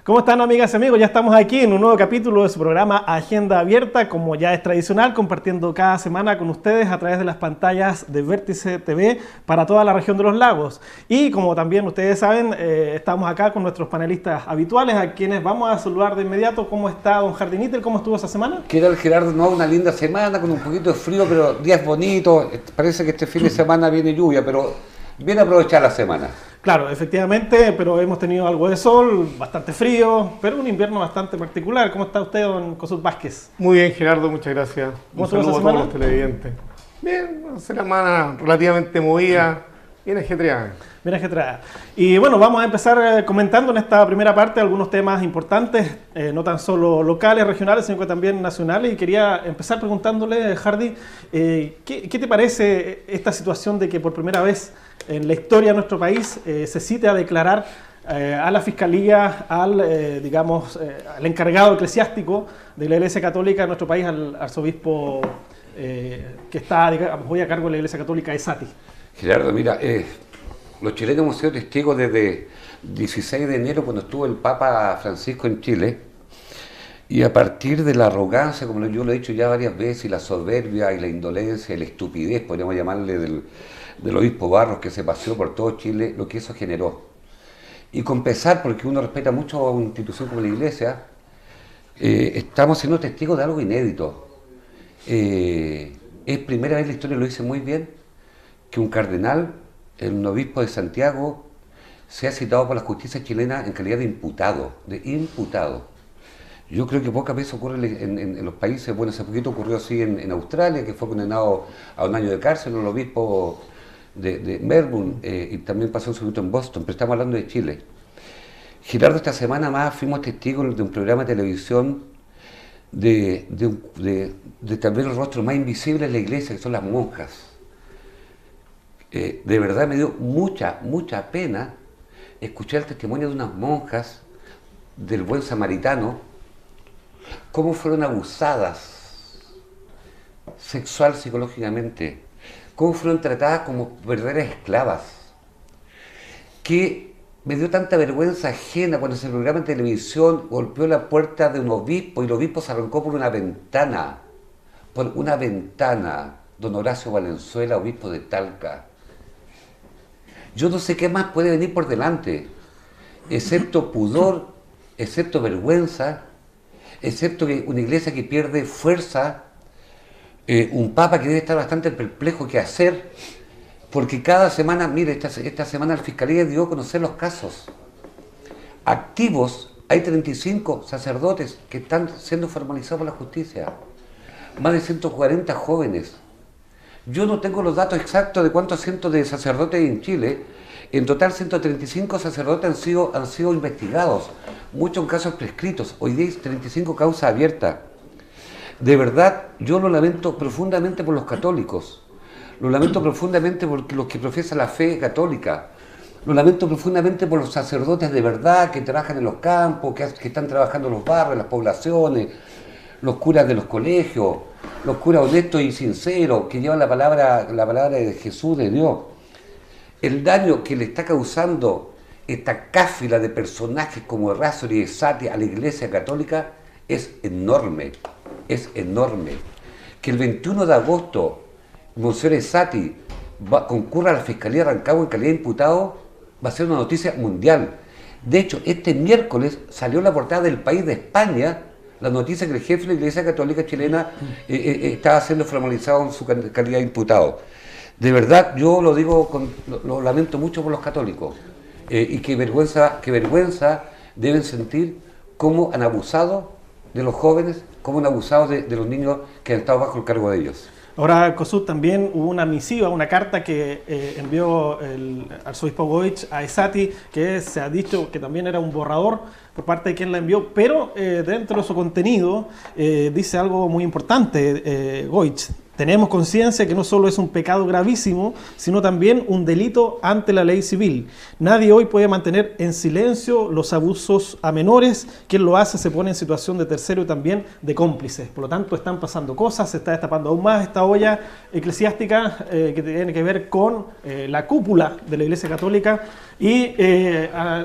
¿Cómo están, amigas y amigos? Ya estamos aquí en un nuevo capítulo de su programa Agenda Abierta, como ya es tradicional, compartiendo cada semana con ustedes a través de las pantallas de Vértice TV para toda la región de los lagos. Y como también ustedes saben, estamos acá con nuestros panelistas habituales, a quienes vamos a saludar de inmediato. ¿Cómo está don Jardiniter? ¿Cómo estuvo esa semana? ¿Qué tal, Gerardo? No, una linda semana con un poquito de frío, pero días bonitos. Parece que este fin de semana viene lluvia, pero bien aprovechar la semana. Claro, efectivamente, pero hemos tenido algo de sol, bastante frío, pero un invierno bastante particular. ¿Cómo está usted, don Cosut Vázquez? Muy bien, Gerardo, muchas gracias. ¿Cómo Un saludo estuvo esa a todos semana? los televidentes. Bien, una semana relativamente movida, bien ajetreada. Mira qué trae. Y bueno, vamos a empezar comentando en esta primera parte algunos temas importantes, no tan solo locales, regionales, sino que también nacionales. Y quería empezar preguntándole, Hardy, ¿qué te parece esta situación de que por primera vez en la historia de nuestro país se cite a declarar a la Fiscalía, al encargado eclesiástico de la Iglesia Católica de nuestro país, al arzobispo que está, digamos, hoy a cargo de la Iglesia Católica, Esati? Gerardo, mira, los chilenos hemos sido testigos desde 16 de enero cuando estuvo el Papa Francisco en Chile, y a partir de la arrogancia, como yo lo he dicho ya varias veces, y la soberbia y la indolencia y la estupidez, podríamos llamarle, del obispo Barros, que se paseó por todo Chile, lo que eso generó. Y con pesar, porque uno respeta mucho a una institución como la Iglesia, estamos siendo testigos de algo inédito. Es primera vez en la historia, lo hice muy bien, que un cardenal, un obispo de Santiago, sea citado por la justicia chilena en calidad de imputado, Yo creo que pocas veces ocurre en los países. Bueno, hace poquito ocurrió así en Australia, que fue condenado a 1 año de cárcel, el obispo de Melbourne, y también pasó un segundo en Boston, pero estamos hablando de Chile. Gerardo, esta semana más fuimos testigos de un programa de televisión de tal vez el rostro más invisible de la Iglesia, que son las monjas. De verdad me dio mucha pena escuchar el testimonio de unas monjas del buen samaritano, cómo fueron abusadas sexual, psicológicamente, cómo fueron tratadas como verdaderas esclavas, que me dio tanta vergüenza ajena cuando ese programa de televisión golpeó la puerta de un obispo y el obispo se arrancó por una ventana, don Horacio Valenzuela, obispo de Talca. Yo no sé qué más puede venir por delante, excepto pudor, excepto vergüenza, excepto que una iglesia que pierde fuerza, un papa que debe estar bastante perplejo qué hacer, porque cada semana, mire, esta semana la Fiscalía dio a conocer los casos activos. Hay 35 sacerdotes que están siendo formalizados por la justicia, más de 140 jóvenes. Yo no tengo los datos exactos de cuántos cientos de sacerdotes hay en Chile. En total, 135 sacerdotes han sido investigados, muchos en casos prescritos. Hoy día hay 35 causas abiertas. De verdad, yo lo lamento profundamente por los católicos. Lo lamento profundamente por los que profesan la fe católica. Lo lamento profundamente por los sacerdotes de verdad que trabajan en los campos, que están trabajando en los barrios, en las poblaciones, los curas de los colegios, los curas honestos y sinceros que llevan la palabra de Jesús, de Dios. El daño que le está causando esta cáfila de personajes como Errázuriz y Esati a la Iglesia Católica es enorme, Que el 21 de agosto Monseñor Esati concurra a la Fiscalía de Rancagua en calidad de imputado va a ser una noticia mundial. De hecho, este miércoles salió en la portada del País de España la noticia que el jefe de la Iglesia Católica chilena estaba siendo formalizado en su calidad de imputado. De verdad, yo lo digo, lo lamento mucho por los católicos, y qué vergüenza deben sentir cómo han abusado de los jóvenes, cómo han abusado de los niños que han estado bajo el cargo de ellos. Ahora, Cosut, también hubo una misiva, una carta que envió el arzobispo Goich a Esati, que se ha dicho que también era un borrador por parte de quien la envió, pero dentro de su contenido dice algo muy importante, Goich. Tenemos conciencia que no solo es un pecado gravísimo, sino también un delito ante la ley civil. Nadie hoy puede mantener en silencio los abusos a menores. Quien lo hace se pone en situación de tercero y también de cómplice. Por lo tanto, están pasando cosas, se está destapando aún más esta olla eclesiástica que tiene que ver con la cúpula de la Iglesia Católica, Y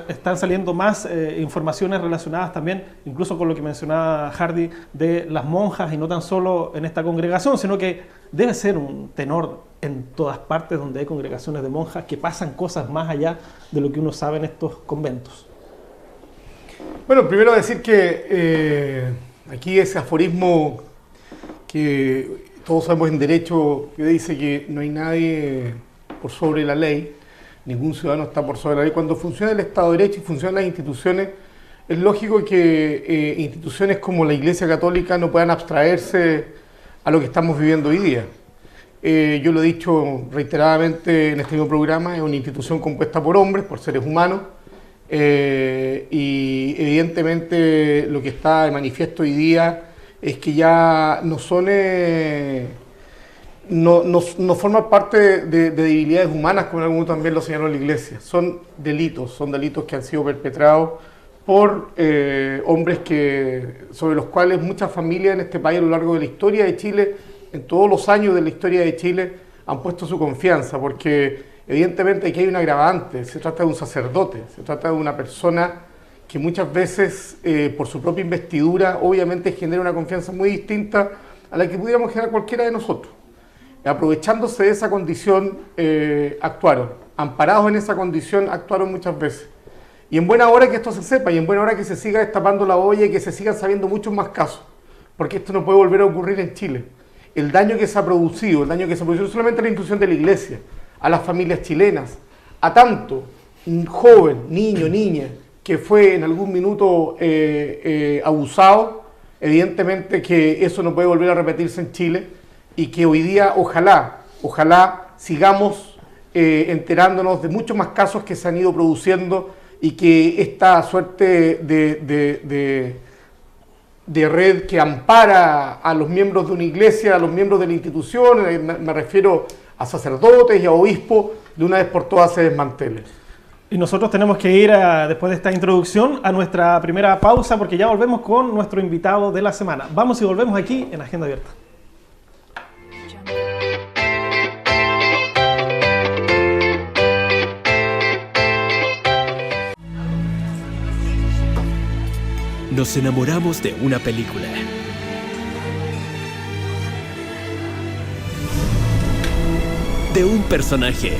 están saliendo más informaciones relacionadas también, incluso con lo que mencionaba Hardy, de las monjas, y no tan solo en esta congregación, sino que debe ser un tenor en todas partes donde hay congregaciones de monjas, que pasan cosas más allá de lo que uno sabe en estos conventos. Bueno, primero decir que aquí ese aforismo que todos sabemos en derecho, que dice que no hay nadie por sobre la ley, ningún ciudadano está por sobre la ley. Cuando funciona el Estado de Derecho y funcionan las instituciones, es lógico que instituciones como la Iglesia Católica no puedan abstraerse a lo que estamos viviendo hoy día. Yo lo he dicho reiteradamente en este mismo programa, es una institución compuesta por hombres, por seres humanos, y evidentemente lo que está de manifiesto hoy día es que ya no son, no forman parte de debilidades humanas, como algunos también lo señaló la Iglesia. Son delitos que han sido perpetrados por hombres sobre los cuales muchas familias en este país a lo largo de la historia de Chile, en todos los años de la historia de Chile, han puesto su confianza, porque evidentemente aquí hay un agravante. Se trata de un sacerdote, se trata de una persona que muchas veces por su propia investidura obviamente genera una confianza muy distinta a la que pudiéramos generar cualquiera de nosotros. Aprovechándose de esa condición actuaron, amparados en esa condición actuaron muchas veces. Y en buena hora que esto se sepa, y en buena hora que se siga destapando la olla y que se sigan sabiendo muchos más casos, porque esto no puede volver a ocurrir en Chile. El daño que se ha producido, no solamente a la institución de la Iglesia, a las familias chilenas, a tanto joven, niño, niña, que fue en algún minuto abusado, evidentemente que eso no puede volver a repetirse en Chile, y que hoy día ojalá sigamos enterándonos de muchos más casos que se han ido produciendo, y que esta suerte de red que ampara a los miembros de una iglesia, a los miembros de la institución, me refiero a sacerdotes y a obispos, de una vez por todas se desmantele. Y nosotros tenemos que ir, después de esta introducción, a nuestra primera pausa, porque ya volvemos con nuestro invitado de la semana. Vamos y volvemos aquí en Agenda Abierta. Nos enamoramos de una película. De un personaje.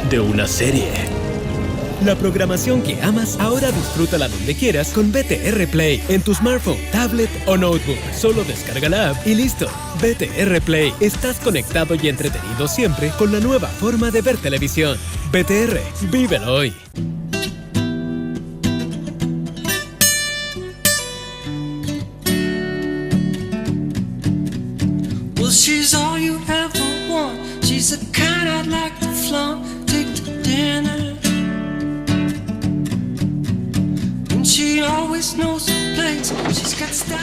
De una serie. La programación que amas, ahora disfrútala donde quieras con BTR Play, en tu smartphone, tablet o notebook. Solo descarga la app y listo. BTR Play, estás conectado y entretenido siempre con la nueva forma de ver televisión. BTR, vívelo hoy. Well, she's all you ever want. She's the kind I'd like to flaunt, take to dinner. And she always knows her place. She's got style.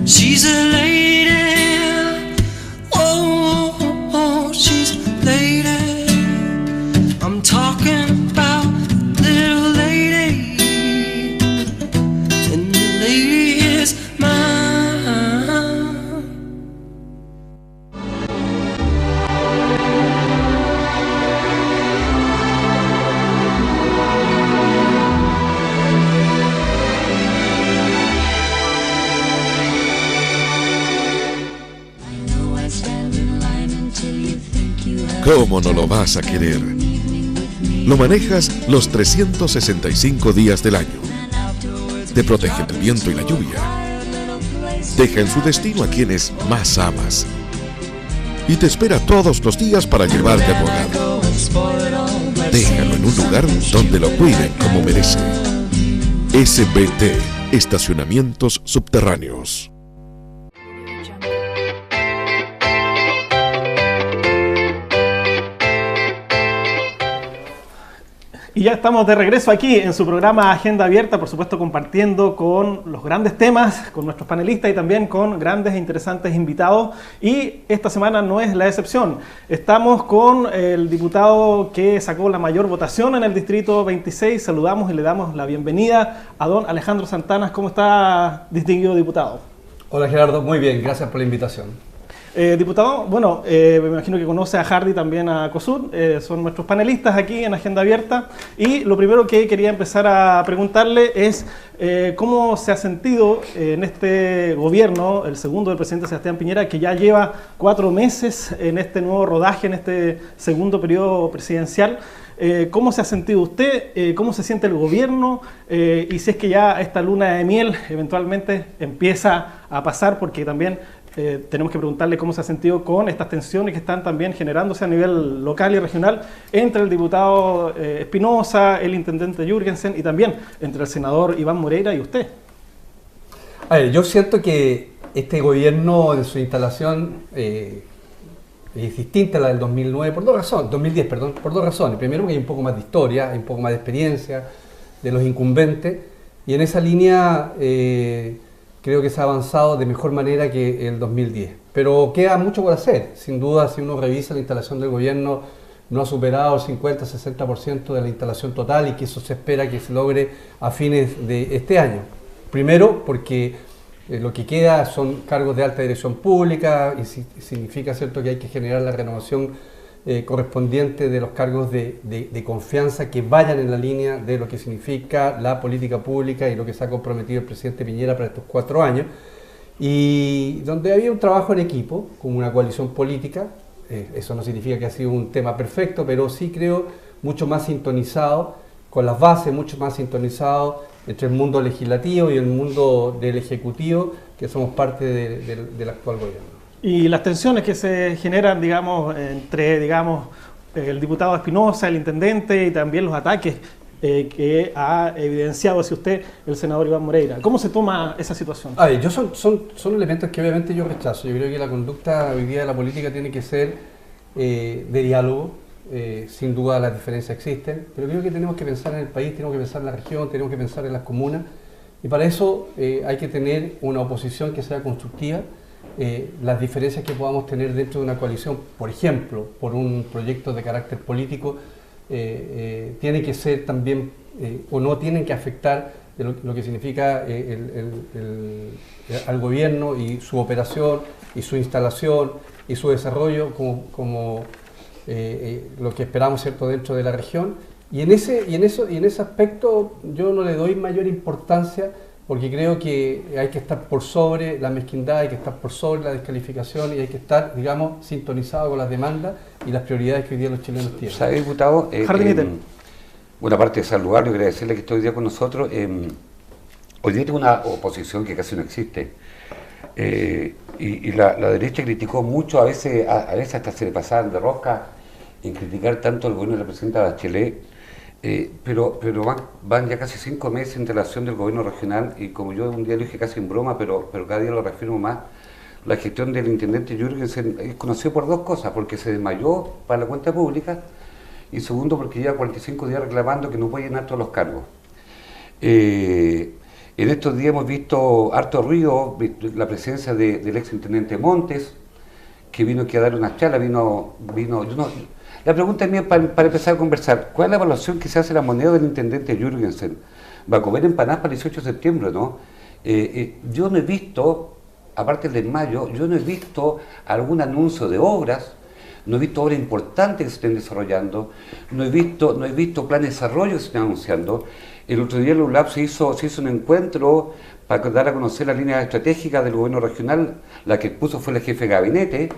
She's a lady. Oh, oh, oh, she's a lady. I'm talking about little lady. And the lady is mine. ¿Cómo no lo vas a querer? Lo manejas los 365 días del año. Te protege del viento y la lluvia. Deja en su destino a quienes más amas. Y te espera todos los días para llevarte a tu hogar. Déjalo en un lugar donde lo cuiden como merece. SBT, Estacionamientos Subterráneos. Y ya estamos de regreso aquí en su programa Agenda Abierta, por supuesto compartiendo con los grandes temas, con nuestros panelistas y también con grandes e interesantes invitados. Y esta semana no es la excepción. Estamos con el diputado que sacó la mayor votación en el Distrito 26. Saludamos y le damos la bienvenida a don Alejandro Santana. ¿Cómo está, distinguido diputado? Hola Gerardo, muy bien, gracias por la invitación. Diputado, bueno, me imagino que conoce a Hardy, también a COSUD, son nuestros panelistas aquí en Agenda Abierta, y lo primero que quería empezar a preguntarle es cómo se ha sentido en este gobierno, el segundo del presidente Sebastián Piñera, que ya lleva 4 meses en este nuevo rodaje, en este segundo periodo presidencial. ¿Cómo se ha sentido usted? ¿Cómo se siente el gobierno? Y si es que ya esta luna de miel eventualmente empieza a pasar, porque también tenemos que preguntarle cómo se ha sentido con estas tensiones que están también generándose a nivel local y regional entre el diputado Espinosa, el intendente Jürgensen y también entre el senador Iván Moreira y usted. A ver, yo siento que este gobierno en su instalación es distinta a la del 2009 por 2 razones, 2010, perdón, por 2 razones. Primero, que hay un poco más de historia, hay un poco más de experiencia de los incumbentes, y en esa línea creo que se ha avanzado de mejor manera que el 2010. Pero queda mucho por hacer. Sin duda, si uno revisa la instalación del gobierno, no ha superado el 50-60% de la instalación total, y que eso se espera que se logre a fines de este año. Primero, porque lo que queda son cargos de alta dirección pública, y significa, ¿cierto?, que hay que generar la renovación correspondiente de los cargos de confianza que vayan en la línea de lo que significa la política pública y lo que se ha comprometido el presidente Piñera para estos 4 años, y donde había un trabajo en equipo, como una coalición política. Eso no significa que ha sido un tema perfecto, pero sí creo mucho más sintonizado con las bases, mucho más sintonizado entre el mundo legislativo y el mundo del ejecutivo, que somos parte del actual gobierno. Y las tensiones que se generan, digamos, entre, digamos, el diputado Espinosa, el intendente, y también los ataques que ha evidenciado hacia usted el senador Iván Moreira. ¿Cómo se toma esa situación? A ver, son elementos que obviamente yo rechazo. Yo creo que la conducta hoy día de la política tiene que ser de diálogo. Sin duda las diferencias existen, pero creo que tenemos que pensar en el país, tenemos que pensar en la región, tenemos que pensar en las comunas, y para eso hay que tener una oposición que sea constructiva. Las diferencias que podamos tener dentro de una coalición, por ejemplo, por un proyecto de carácter político, tiene que ser también, o no tienen que afectar lo que significa al gobierno y su operación y su instalación y su desarrollo como lo que esperamos, ¿cierto?, dentro de la región. Y en ese aspecto yo no le doy mayor importancia, porque creo que hay que estar por sobre la mezquindad, hay que estar por sobre la descalificación, y hay que estar, digamos, sintonizado con las demandas y las prioridades que hoy día los chilenos tienen. ¿Sabe, diputado? Bueno, aparte de saludarlo y agradecerle que esté hoy día con nosotros, hoy día tengo una oposición que casi no existe. Y la derecha criticó mucho, a veces hasta se le pasaban de rosca en criticar tanto al gobierno de la presidenta Bachelet. Pero van ya casi 5 meses en relación del gobierno regional, y como yo un día lo dije casi en broma, pero cada día lo reafirmo más, la gestión del intendente Jürgensen es conocido por 2 cosas: porque se desmayó para la cuenta pública, y segundo, porque lleva 45 días reclamando que no puede llenar todos los cargos. En estos días hemos visto harto ruido, la presencia del ex intendente Montes, que vino aquí a dar una charla, La pregunta es mía para empezar a conversar: ¿cuál es la evaluación que se hace de la moneda del intendente Jürgensen? Va a comer empanadas para el 18 de septiembre, ¿no? Yo no he visto, aparte del desmayo, yo no he visto algún anuncio de obras, no he visto obras importantes que se estén desarrollando, no he visto planes de desarrollo que se estén anunciando. El otro día en la ULAP se hizo un encuentro para dar a conocer la línea estratégica del gobierno regional. La que puso fue la jefe de gabinete.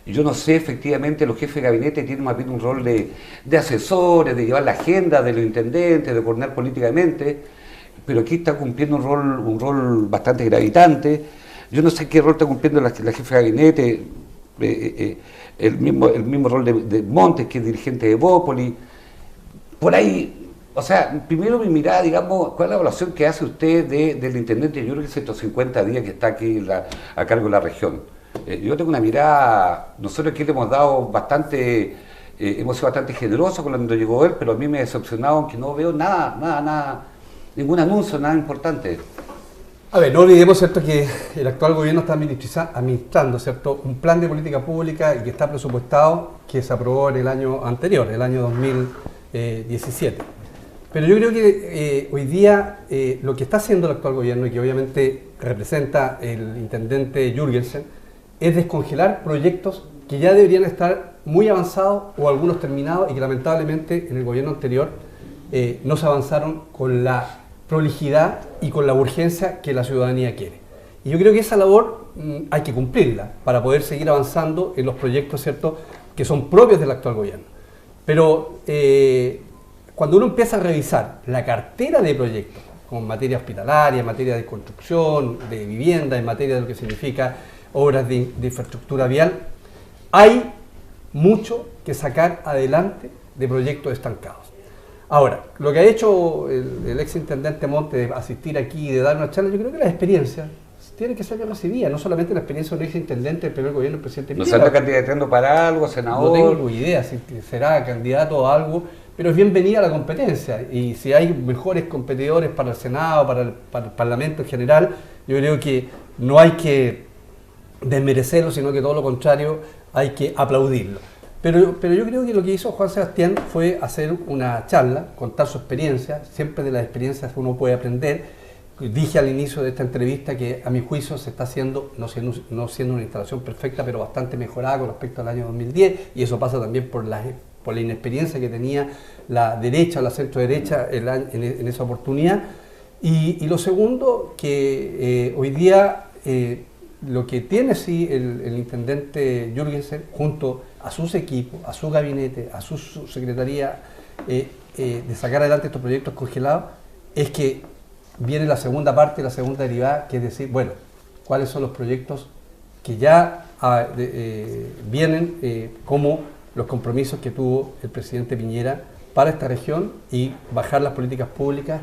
Yo no sé, efectivamente, los jefes de gabinete tienen más bien un rol de asesores, de llevar la agenda de los intendentes, de coordinar políticamente, pero aquí está cumpliendo un rol bastante gravitante. Yo no sé qué rol está cumpliendo la jefe de gabinete, el mismo rol de Montes, que es dirigente de Bópoli. Por ahí, o sea, primero mi mirada, digamos, ¿cuál es la evaluación que hace usted del intendente Jürgensen estos 50 días que está aquí a cargo de la región? Yo tengo una mirada, nosotros aquí le hemos dado bastante hemos sido bastante generosos cuando llegó él, pero a mí me ha decepcionado, aunque no veo nada, ningún anuncio, nada importante. A ver, no olvidemos, ¿cierto?, que el actual gobierno está administrando, ¿cierto?, un plan de política pública y que está presupuestado, que se aprobó en el año anterior, el año 2017. Pero yo creo que hoy día lo que está haciendo el actual gobierno, y que obviamente representa el intendente Jürgensen, es descongelar proyectos que ya deberían estar muy avanzados o algunos terminados y que lamentablemente en el gobierno anterior no se avanzaron con la prolijidad y con la urgencia que la ciudadanía quiere. Y yo creo que esa labor hay que cumplirla para poder seguir avanzando en los proyectos, ¿cierto?, que son propios del actual gobierno. Pero cuando uno empieza a revisar la cartera de proyectos, como en materia hospitalaria, en materia de construcción, de vivienda, en materia de lo que significa obras de infraestructura vial, hay mucho que sacar adelante de proyectos estancados. Ahora, lo que ha hecho el exintendente Monte de asistir aquí y de dar una charla, yo creo que las experiencias tienen que ser bien recibidas, no solamente la experiencia de un exintendente del primer gobierno del presidente ¿No Piñera. se está candidateando para algo, senador? No tengo idea si será candidato a algo, pero es bienvenida la competencia, y si hay mejores competidores para el Senado, para el Parlamento en general, yo creo que no hay que desmerecerlo, sino que todo lo contrario, hay que aplaudirlo. Pero yo creo que lo que hizo Juan Sebastián fue hacer una charla, contar su experiencia. Siempre de las experiencias uno puede aprender. Dije al inicio de esta entrevista que a mi juicio se está haciendo, no siendo una instalación perfecta, pero bastante mejorada con respecto al año 2010, y eso pasa también por la inexperiencia que tenía la derecha o la centro derecha en esa oportunidad. Y lo segundo, que hoy día lo que tiene sí el intendente Jürgensen, junto a sus equipos, a su gabinete, a su secretaría, de sacar adelante estos proyectos congelados, es que viene la segunda parte, la segunda derivada, que es decir, bueno, cuáles son los proyectos que ya vienen como los compromisos que tuvo el presidente Piñera para esta región, y bajar las políticas públicas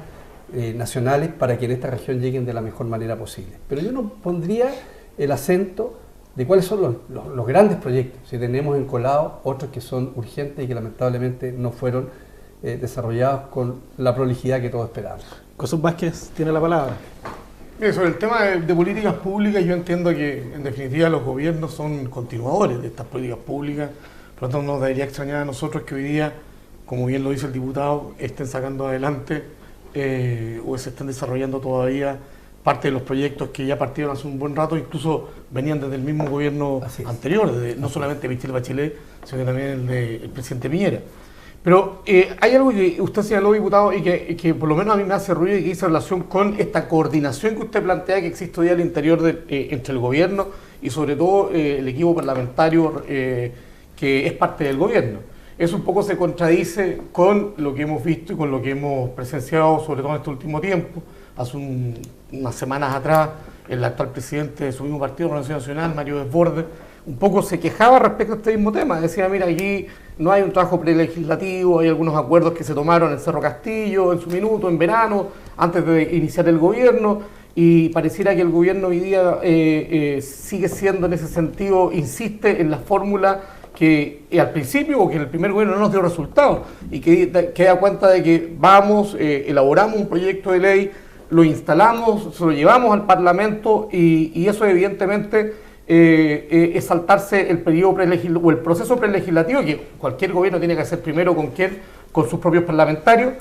nacionales para que en esta región lleguen de la mejor manera posible. Pero yo no pondría el acento de cuáles son los grandes proyectos, si tenemos encolados otros que son urgentes y que lamentablemente no fueron desarrollados con la prolijidad que todos esperábamos. José Vázquez tiene la palabra. Sobre el tema de políticas públicas, yo entiendo que en definitiva los gobiernos son continuadores de estas políticas públicas, por lo tanto nos debería extrañar a nosotros que hoy día, como bien lo dice el diputado, estén sacando adelante o se estén desarrollando todavía parte de los proyectos que ya partieron hace un buen rato, incluso venían desde el mismo gobierno anterior, no solamente Michelle Bachelet, sino también el del presidente Piñera. Pero hay algo que usted señaló, diputado, y que por lo menos a mí me hace ruido, y que dice relación con esta coordinación que usted plantea que existe hoy al interior entre el gobierno y sobre todo el equipo parlamentario que es parte del gobierno. Eso un poco se contradice con lo que hemos visto y con lo que hemos presenciado, sobre todo en este último tiempo. Hace unas semanas atrás, el actual presidente de su mismo partido, Renovación Nacional, Mario Desbordes, un poco se quejaba respecto a este mismo tema. Decía, mira, aquí no hay un trabajo prelegislativo, hay algunos acuerdos que se tomaron en Cerro Castillo en su minuto, en verano, antes de iniciar el gobierno, y pareciera que el gobierno hoy día sigue siendo en ese sentido, insiste en la fórmula que al principio, o que en el primer gobierno no nos dio resultados, y que da cuenta de que elaboramos un proyecto de ley, lo instalamos, se lo llevamos al Parlamento, y eso evidentemente es saltarse el periodo o el proceso prelegislativo que cualquier gobierno tiene que hacer primero con sus propios parlamentarios,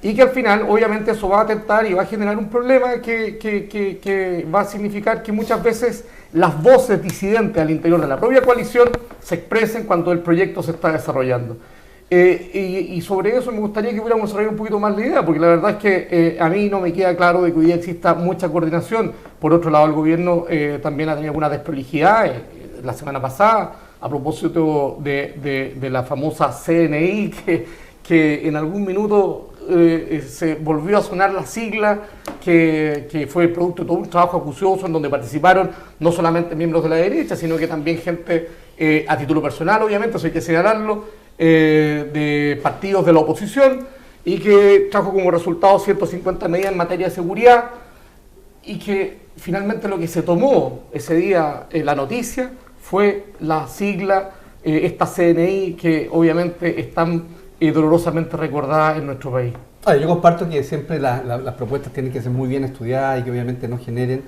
y que al final obviamente eso va a atentar y va a generar un problema que va a significar que muchas veces las voces disidentes al interior de la propia coalición se expresen cuando el proyecto se está desarrollando. Y sobre eso me gustaría que pudiéramos desarrollar un poquito más la idea, porque la verdad es que a mí no me queda claro de que hoy día exista mucha coordinación. Por otro lado, el gobierno también ha tenido alguna desprolijidad la semana pasada, a propósito de la famosa CNI, que en algún minuto se volvió a sonar la sigla, que fue producto de todo un trabajo acucioso en donde participaron no solamente miembros de la derecha, sino que también gente a título personal, obviamente, eso hay que señalarlo, de partidos de la oposición, y que trajo como resultado 150 medidas en materia de seguridad, y que finalmente lo que se tomó ese día en la noticia fue la sigla esta CNI que obviamente están dolorosamente recordadas en nuestro país. Yo comparto que siempre las propuestas tienen que ser muy bien estudiadas y que obviamente no generen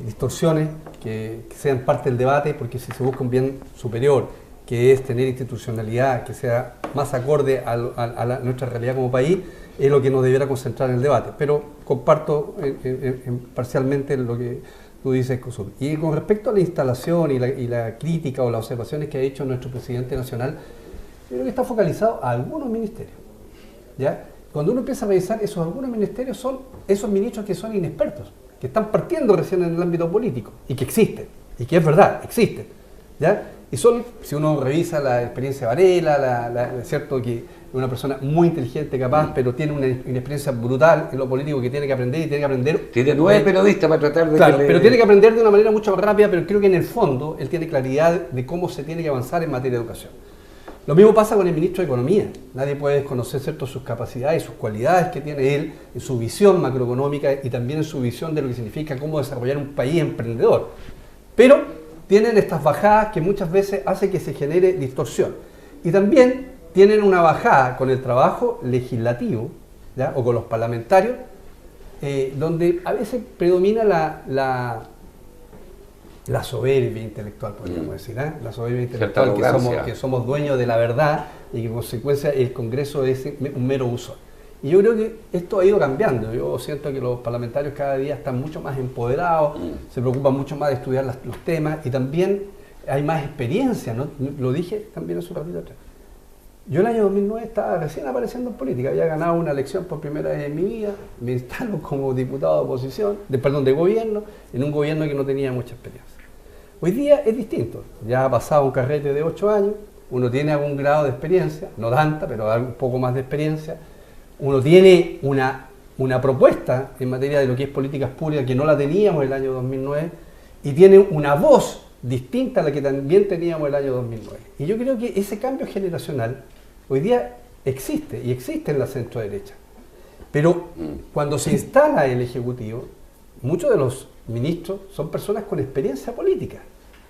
distorsiones, que sean parte del debate, porque si se busca un bien superior, que es tener institucionalidad que sea más acorde a nuestra realidad como país, es lo que nos debiera concentrar en el debate. Pero comparto parcialmente lo que tú dices, Kusum. Y con respecto a la instalación y la crítica o las observaciones que ha hecho nuestro presidente nacional, yo creo que está focalizado a algunos ministerios, ¿ya? Cuando uno empieza a revisar, esos algunos ministerios son esos ministros que son inexpertos, que están partiendo recién en el ámbito político y que existen, y que es verdad, existen, ¿ya? Y son, si uno revisa la experiencia de Varela, es cierto que es una persona muy inteligente, capaz, pero tiene una inexperiencia brutal en lo político que tiene que aprender y tiene que aprender. Tiene 9 periodistas para tratar de... Claro, pero tiene que aprender de una manera mucho más rápida, pero creo que en el fondo él tiene claridad de cómo se tiene que avanzar en materia de educación. Lo mismo pasa con el ministro de Economía. Nadie puede desconocer, ¿cierto?, sus capacidades, sus cualidades que tiene él, en su visión macroeconómica y también en su visión de lo que significa cómo desarrollar un país emprendedor. Pero tienen estas bajadas que muchas veces hace que se genere distorsión. Y también tienen una bajada con el trabajo legislativo, ¿ya?, o con los parlamentarios, donde a veces predomina la soberbia intelectual, podríamos decir, ¿eh? La soberbia intelectual, que somos dueños de la verdad y que en consecuencia el Congreso es un mero uso. Y yo creo que esto ha ido cambiando. Yo siento que los parlamentarios cada día están mucho más empoderados, se preocupan mucho más de estudiar los temas y también hay más experiencia, ¿no? Lo dije también hace un ratito atrás. Yo el año 2009 estaba recién apareciendo en política, había ganado una elección por primera vez en mi vida, me instalo como diputado de oposición, de gobierno, en un gobierno que no tenía mucha experiencia. Hoy día es distinto, ya ha pasado un carrete de 8 años, uno tiene algún grado de experiencia, no tanta, pero un poco más de experiencia, uno tiene una propuesta en materia de lo que es políticas públicas que no la teníamos el año 2009 y tiene una voz distinta a la que también teníamos el año 2009. Y yo creo que ese cambio generacional hoy día existe y existe en la centro-derecha. Pero cuando se instala el Ejecutivo, muchos de los ministros son personas con experiencia política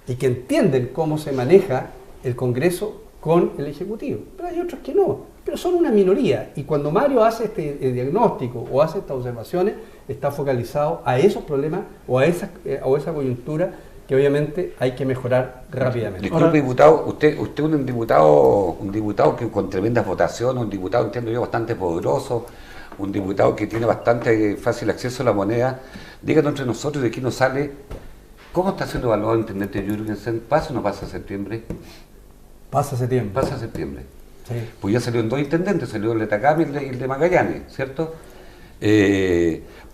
y que entienden cómo se maneja el Congreso con el Ejecutivo. Pero hay otros que no, pero son una minoría. Y cuando Mario hace este diagnóstico o hace estas observaciones, está focalizado a esos problemas o a esa coyuntura que obviamente hay que mejorar rápidamente. Disculpe, diputado, usted es un diputado que con tremendas votaciones, un diputado, entiendo yo, bastante poderoso, un diputado que tiene bastante fácil acceso a la moneda. Díganos entre nosotros de aquí nos sale, ¿cómo está siendo evaluado el intendente Jürgensen? ¿Pasa o no pasa septiembre? Pasa septiembre. Pasa septiembre. Sí. Pues ya salió en 2 intendentes, salió el de Atacama y el de Magallanes, ¿cierto?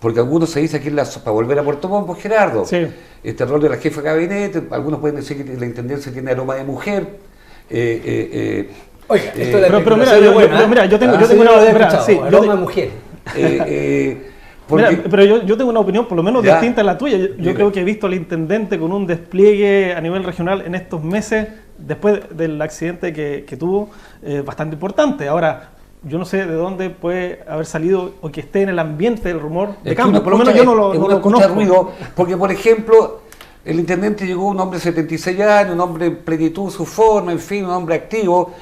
Porque algunos se dice aquí para volver a Puerto Montt, pues Gerardo, Sí. este rol de la jefa de gabinete, algunos pueden decir que la intendencia tiene aroma de mujer. Oiga, esto es la pero mira, yo tengo aroma de mujer. Yo tengo una opinión por lo menos distinta a la tuya. Yo creo que he visto al intendente con un despliegue a nivel regional en estos meses, después del accidente que tuvo, bastante importante. Ahora, yo no sé de dónde puede haber salido o que esté en el ambiente del rumor de campo. Por lo menos yo no lo conozco. Ruido, porque, por ejemplo, el intendente llegó un hombre de 76 años, un hombre en plenitud, su forma, en fin, un hombre activo.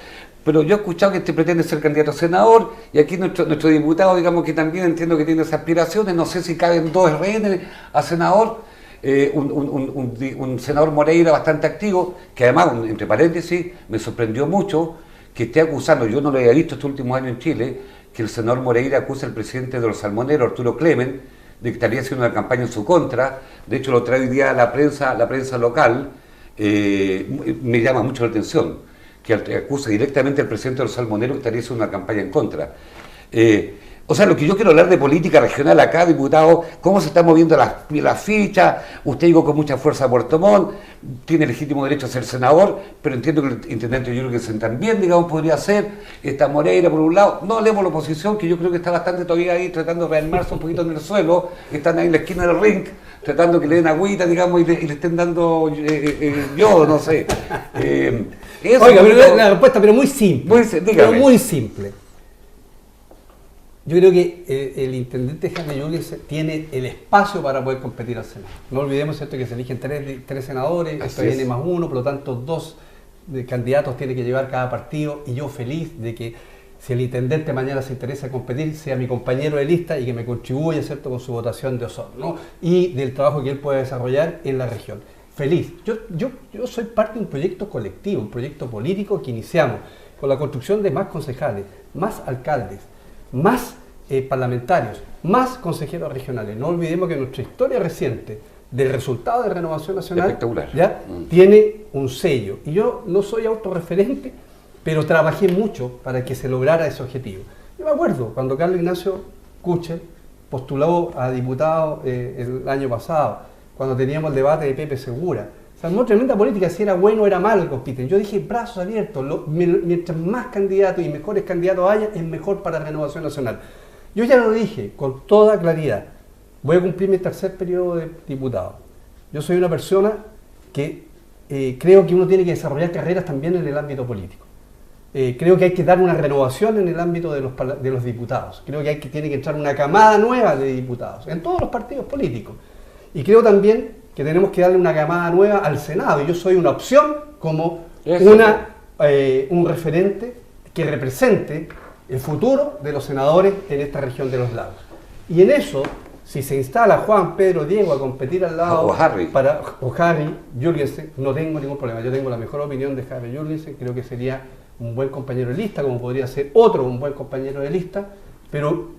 Pero yo he escuchado que pretende ser candidato a senador y aquí nuestro diputado, digamos que también entiendo que tiene esas aspiraciones, no sé si caben 2 RN a senador, un senador Moreira bastante activo, que además, entre paréntesis, me sorprendió mucho que esté acusando, yo no lo había visto estos últimos años en Chile, que el senador Moreira acusa al presidente de los salmoneros, Arturo Clemen, de que estaría haciendo una campaña en su contra. De hecho lo trae hoy día la prensa local, me llama mucho la atención, que acusa directamente al presidente de los salmoneros que estaría haciendo una campaña en contra. O sea, lo que yo quiero hablar de política regional acá, diputado, cómo se están moviendo las fichas, usted llegó con mucha fuerza a Puerto Montt, tiene legítimo derecho a ser senador, pero entiendo que el intendente Jürgensen también, digamos, podría ser, está Moreira por un lado, no hablemos de la oposición, que yo creo que está bastante todavía ahí tratando de rearmarse un poquito en el suelo, están ahí en la esquina del ring, tratando que le den agüita, digamos, y le estén dando yodo, no sé. Oiga, pero la respuesta, pero muy simple. Muy simple. Yo creo que el intendente Jaime Jürgensen tiene el espacio para poder competir al Senado. No olvidemos, ¿cierto?, que se eligen tres senadores, esto viene más 1, por lo tanto 2 de candidatos tiene que llevar cada partido, y yo feliz de que si el intendente mañana se interesa competir, sea mi compañero de lista y que me contribuya, ¿cierto?, con su votación de osorno, ¿no? Y del trabajo que él puede desarrollar en la región. Feliz. Yo soy parte de un proyecto colectivo, un proyecto político que iniciamos con la construcción de más concejales, más alcaldes, más parlamentarios, más consejeros regionales. No olvidemos que nuestra historia reciente del resultado de Renovación Nacional ya tiene un sello. Y yo no soy autorreferente, pero trabajé mucho para que se lograra ese objetivo. Yo me acuerdo cuando Carlos Ignacio Kuchel postuló a diputado el año pasado, cuando teníamos el debate de Pepe Segura. Se armó tremenda política, si era bueno o era malo, compiten. Yo dije, brazos abiertos, mientras más candidatos y mejores candidatos haya, es mejor para Renovación Nacional. Yo ya lo dije con toda claridad. Voy a cumplir mi tercer periodo de diputado. Yo soy una persona que creo que uno tiene que desarrollar carreras también en el ámbito político. Creo que hay que dar una renovación en el ámbito de los diputados. Creo que tiene que entrar una camada nueva de diputados en todos los partidos políticos. Y creo también que tenemos que darle una camada nueva al Senado. Y yo soy una opción como un referente que represente el futuro de los senadores en esta región de los lagos. Y en eso, si se instala Juan Pedro Diego a competir al lado o Harry Jürgensen, no tengo ningún problema. Yo tengo la mejor opinión de Harry Jürgensen. Creo que sería un buen compañero de lista, como podría ser otro un buen compañero de lista. Pero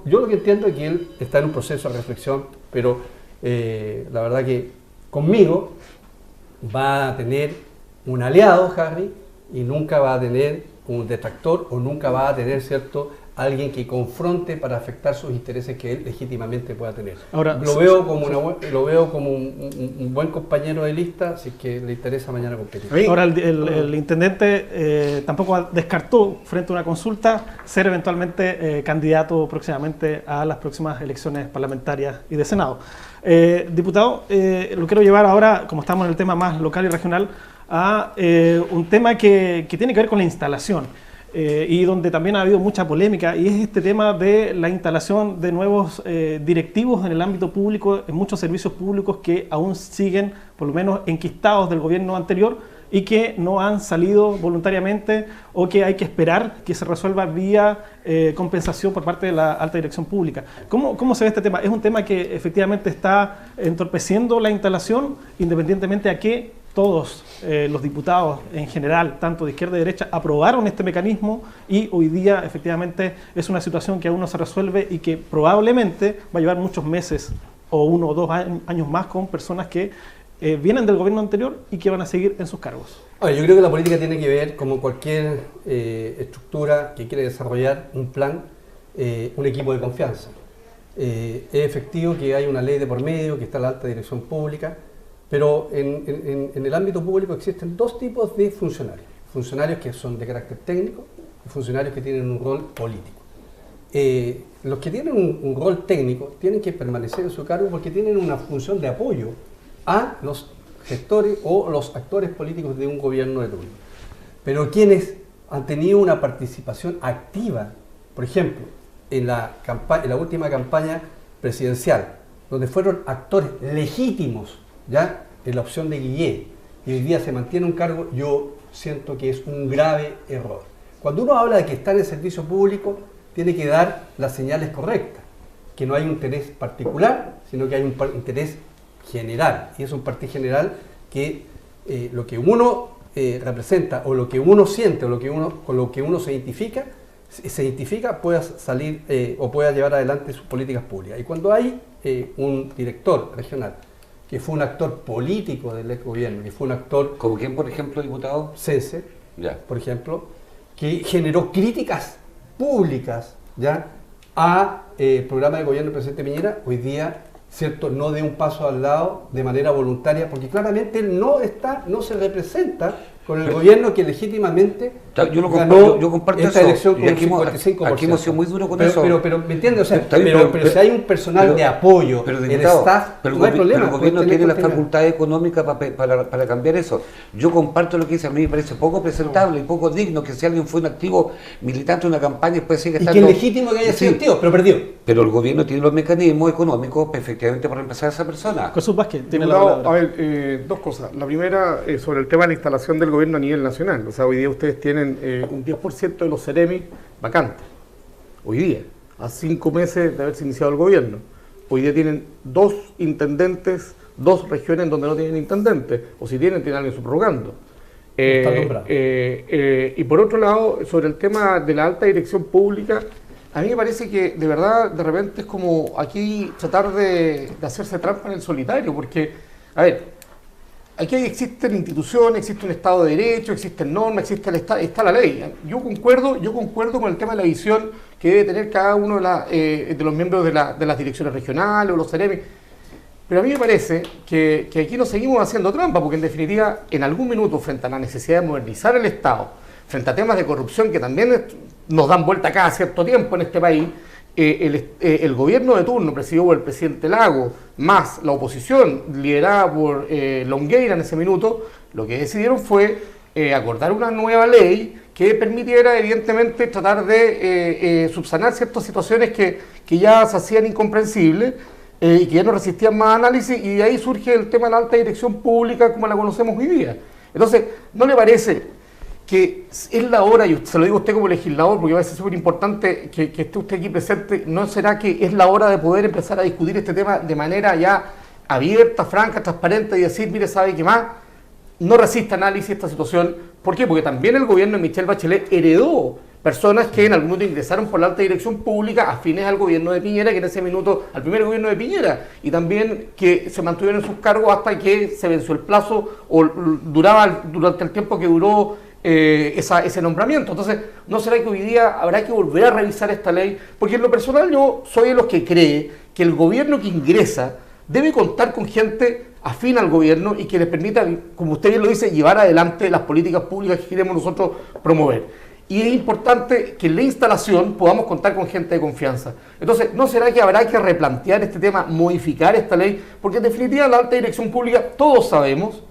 yo lo que entiendo es que él está en un proceso de reflexión, pero la verdad que conmigo va a tener un aliado, Harry, y nunca va a tener un detractor, o nunca va a tener, ¿cierto?, alguien que confronte para afectar sus intereses que él legítimamente pueda tener. Ahora, lo veo como un buen compañero de lista, así que le interesa mañana competir. Ahora, el intendente tampoco descartó, frente a una consulta, ser eventualmente candidato próximamente a las próximas elecciones parlamentarias y de Senado. Diputado, lo quiero llevar ahora, como estamos en el tema más local y regional, a un tema que tiene que ver con la instalación. Y donde también ha habido mucha polémica, y es este tema de la instalación de nuevos directivos en el ámbito público, en muchos servicios públicos que aún siguen, por lo menos, enquistados del gobierno anterior y que no han salido voluntariamente, o que hay que esperar que se resuelva vía compensación por parte de la alta dirección pública. ¿Cómo se ve este tema? ¿Es un tema que efectivamente está entorpeciendo la instalación, independientemente a que todos los diputados en general, tanto de izquierda y derecha, aprobaron este mecanismo, y hoy día efectivamente es una situación que aún no se resuelve y que probablemente va a llevar muchos meses o 1 o 2 años más con personas que vienen del gobierno anterior y que van a seguir en sus cargos? Yo creo que la política tiene que ver, como cualquier estructura que quiere desarrollar un plan, un equipo de confianza. Es efectivo que hay una ley de por medio, que está la alta dirección pública, pero en el ámbito público existen dos tipos de funcionarios. Funcionarios que son de carácter técnico y funcionarios que tienen un rol político. Los que tienen un rol técnico tienen que permanecer en su cargo porque tienen una función de apoyo a los gestores o los actores políticos de un gobierno de turno. Pero quienes han tenido una participación activa, por ejemplo, en la última campaña presidencial, donde fueron actores legítimos, ya en la opción de Guillé, y hoy día se mantiene un cargo, yo siento que es un grave error. Cuando uno habla de que está en el servicio público, tiene que dar las señales correctas, que no hay un interés particular, sino que hay un interés general, y es un partido general que lo que uno representa, o lo que uno siente, o con lo que uno se identifica, pueda salir o pueda llevar adelante sus políticas públicas. Y cuando hay un director regional que fue un actor político del ex gobierno, que fue un actor... ¿Como quién, por ejemplo, diputado? Sense, por ejemplo, que generó críticas públicas ya a el programa de gobierno del presidente Piñera, hoy día, ¿cierto?, no dé un paso al lado de manera voluntaria, porque claramente él no se representa con el gobierno que legítimamente yo comparto esta eso. elección con Y aquí, un 55%. aquí hemos sido muy duros con eso. Pero ¿me entiendes? O sea, pero si hay un personal de apoyo, el staff, no hay problema. Pero el gobierno tiene la facultad económica para cambiar eso. Yo comparto lo que dice, a mí me parece poco presentable y poco digno que si alguien fue un activo militante en una campaña y después sigue estando... Y que es legítimo que haya sido activo, pero perdió. Pero el gobierno tiene los mecanismos económicos efectivamente para reemplazar a esa persona. Jesús Vázquez tiene la palabra. A ver, dos cosas. La primera, sobre el tema de la instalación del gobierno gobierno a nivel nacional. O sea, hoy día ustedes tienen un 10% de los Ceremis vacantes. Hoy día, a 5 meses de haberse iniciado el gobierno. Hoy día tienen 2 intendentes, 2 regiones en donde no tienen intendentes, o si tienen alguien subrogando. Y por otro lado, sobre el tema de la alta dirección pública, a mí me parece que de verdad, de repente es como aquí tratar de hacerse trampa en el solitario, porque, a ver, aquí existen instituciones, existe un Estado de Derecho, existen normas, existe está la ley. Yo concuerdo con el tema de la visión que debe tener cada uno de los miembros de las direcciones regionales o los CEREMI. Pero a mí me parece que aquí nos seguimos haciendo trampa, porque en definitiva, en algún minuto, frente a la necesidad de modernizar el Estado, frente a temas de corrupción que también nos dan vuelta cada cierto tiempo en este país, el gobierno de turno, presidido por el presidente Lagos, más la oposición, liderada por Longueira en ese minuto, lo que decidieron fue acordar una nueva ley que permitiera, evidentemente, tratar de subsanar ciertas situaciones que ya se hacían incomprensibles, y que ya no resistían más análisis, y de ahí surge el tema de la alta dirección pública como la conocemos hoy día. Entonces, ¿no le parece que es la hora, y se lo digo a usted como legislador, porque va a ser súper importante que esté usted aquí presente, ¿no será que es la hora de poder empezar a discutir este tema de manera ya abierta, franca, transparente, y decir, mire, ¿sabe qué más? No resiste análisis esta situación. ¿Por qué? Porque también el gobierno de Michelle Bachelet heredó personas que en algún momento ingresaron por la alta dirección pública afines al gobierno de Piñera, que en ese minuto, al primer gobierno de Piñera, y también que se mantuvieron en sus cargos hasta que se venció el plazo o duraba durante el tiempo que duró ese nombramiento. Entonces, ¿no será que hoy día habrá que volver a revisar esta ley? Porque en lo personal yo soy de los que cree que el gobierno que ingresa debe contar con gente afín al gobierno y que les permita, como usted bien lo dice, llevar adelante las políticas públicas que queremos nosotros promover. Y es importante que en la instalación podamos contar con gente de confianza. Entonces, ¿no será que habrá que replantear este tema, modificar esta ley? Porque en definitiva la alta dirección pública, todos sabemos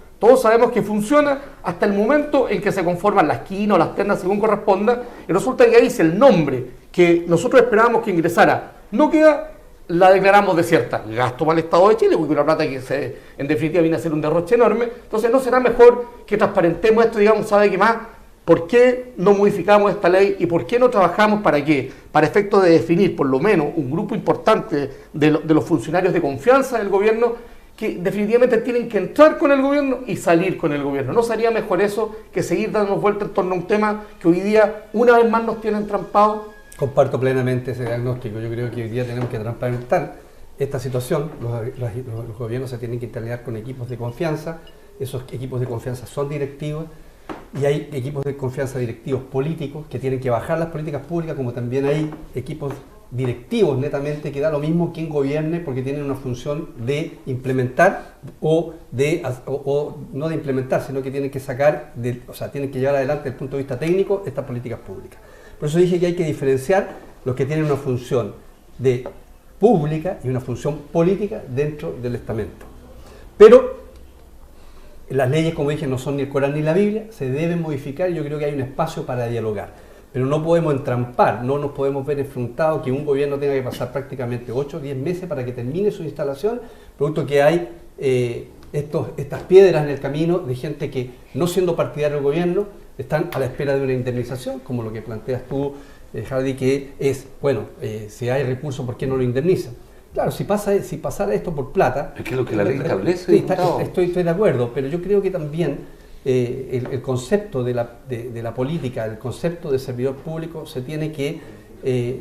que funciona hasta el momento en que se conforman las quinas o las ternas según corresponda, y resulta que ahí si el nombre que nosotros esperábamos que ingresara no queda, la declaramos desierta. Gasto para el Estado de Chile, porque una plata que en definitiva viene a ser un derroche enorme. Entonces, ¿no será mejor que transparentemos esto y digamos, ¿sabe qué más? ¿Por qué no modificamos esta ley y por qué no trabajamos para qué? Para efecto de definir por lo menos un grupo importante de los funcionarios de confianza del gobierno que definitivamente tienen que entrar con el gobierno y salir con el gobierno. ¿No sería mejor eso que seguir dando vueltas en torno a un tema que hoy día una vez más nos tiene entrampados? Comparto plenamente ese diagnóstico. Yo creo que hoy día tenemos que transparentar esta situación. Los gobiernos se tienen que alinear con equipos de confianza. Esos equipos de confianza son directivos. Y hay equipos de confianza directivos políticos que tienen que bajar las políticas públicas, como también hay equipos directivos netamente que da lo mismo quien gobierne, porque tienen una función de implementar o no de implementar, sino que tienen que tienen que llevar adelante desde el punto de vista técnico estas políticas públicas. Por eso dije que hay que diferenciar los que tienen una función pública y una función política dentro del estamento. Pero las leyes, como dije, no son ni el Corán ni la Biblia, se deben modificar y yo creo que hay un espacio para dialogar. Pero no podemos entrampar, no nos podemos ver enfrentados que un gobierno tenga que pasar prácticamente 8 o 10 meses para que termine su instalación, producto que hay estas piedras en el camino de gente que, no siendo partidario del gobierno, están a la espera de una indemnización, como lo que planteas tú, Hardy, que es, si hay recursos, ¿por qué no lo indemnizan? Claro, si pasara esto por plata... Es que es lo que la ley establece, sí, estoy de acuerdo, pero yo creo que también el concepto de la política, el concepto de servidor público se tiene que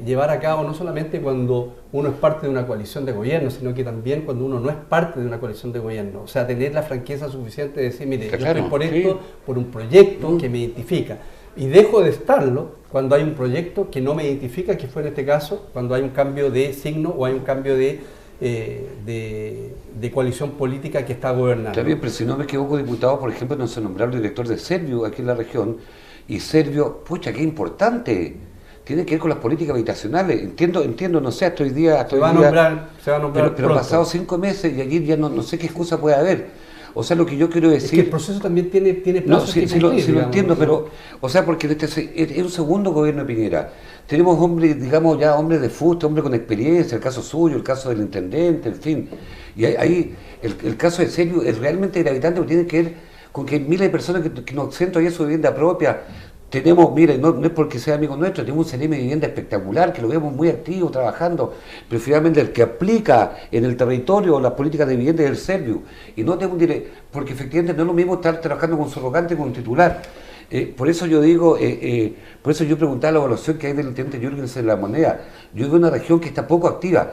llevar a cabo no solamente cuando uno es parte de una coalición de gobierno, sino que también cuando uno no es parte de una coalición de gobierno. O sea, tener la franqueza suficiente de decir, mire, yo estoy por esto, por un proyecto que me identifica. Y dejo de estarlo cuando hay un proyecto que no me identifica, que fue en este caso, cuando hay un cambio de signo o hay un cambio de coalición política que está gobernando. También, pero si no me equivoco, diputado, por ejemplo, no se nombraron director de Servio aquí en la región, y Servio, pucha, qué importante, tiene que ver con las políticas habitacionales. Entiendo, no sé, hasta hoy día... Se va a nombrar pero pasados 5 meses y aquí ya no sé qué excusa puede haber. O sea, lo que yo quiero decir... Es que el proceso también tiene plazos que cumplir, sí lo entiendo, pero... O sea, porque es un segundo gobierno de Piñera. Tenemos hombres, digamos, ya hombres de fuste, hombres con experiencia, el caso suyo, el caso del intendente, en fin. Y ahí el caso de Servio es realmente gravitante porque tiene que ver con que miles de personas que nos acceden todavía a su vivienda propia. Tenemos, mire, no es porque sea amigo nuestro, tenemos un CNM de vivienda espectacular, que lo vemos muy activo, trabajando, pero finalmente el que aplica en el territorio las políticas de vivienda es el Serviu, y no tenemos porque efectivamente no es lo mismo estar trabajando con surrogante que con titular. Por eso yo digo, por eso yo preguntaba la evaluación que hay del intendente Jürgensen en La Moneda. Yo veo una región que está poco activa.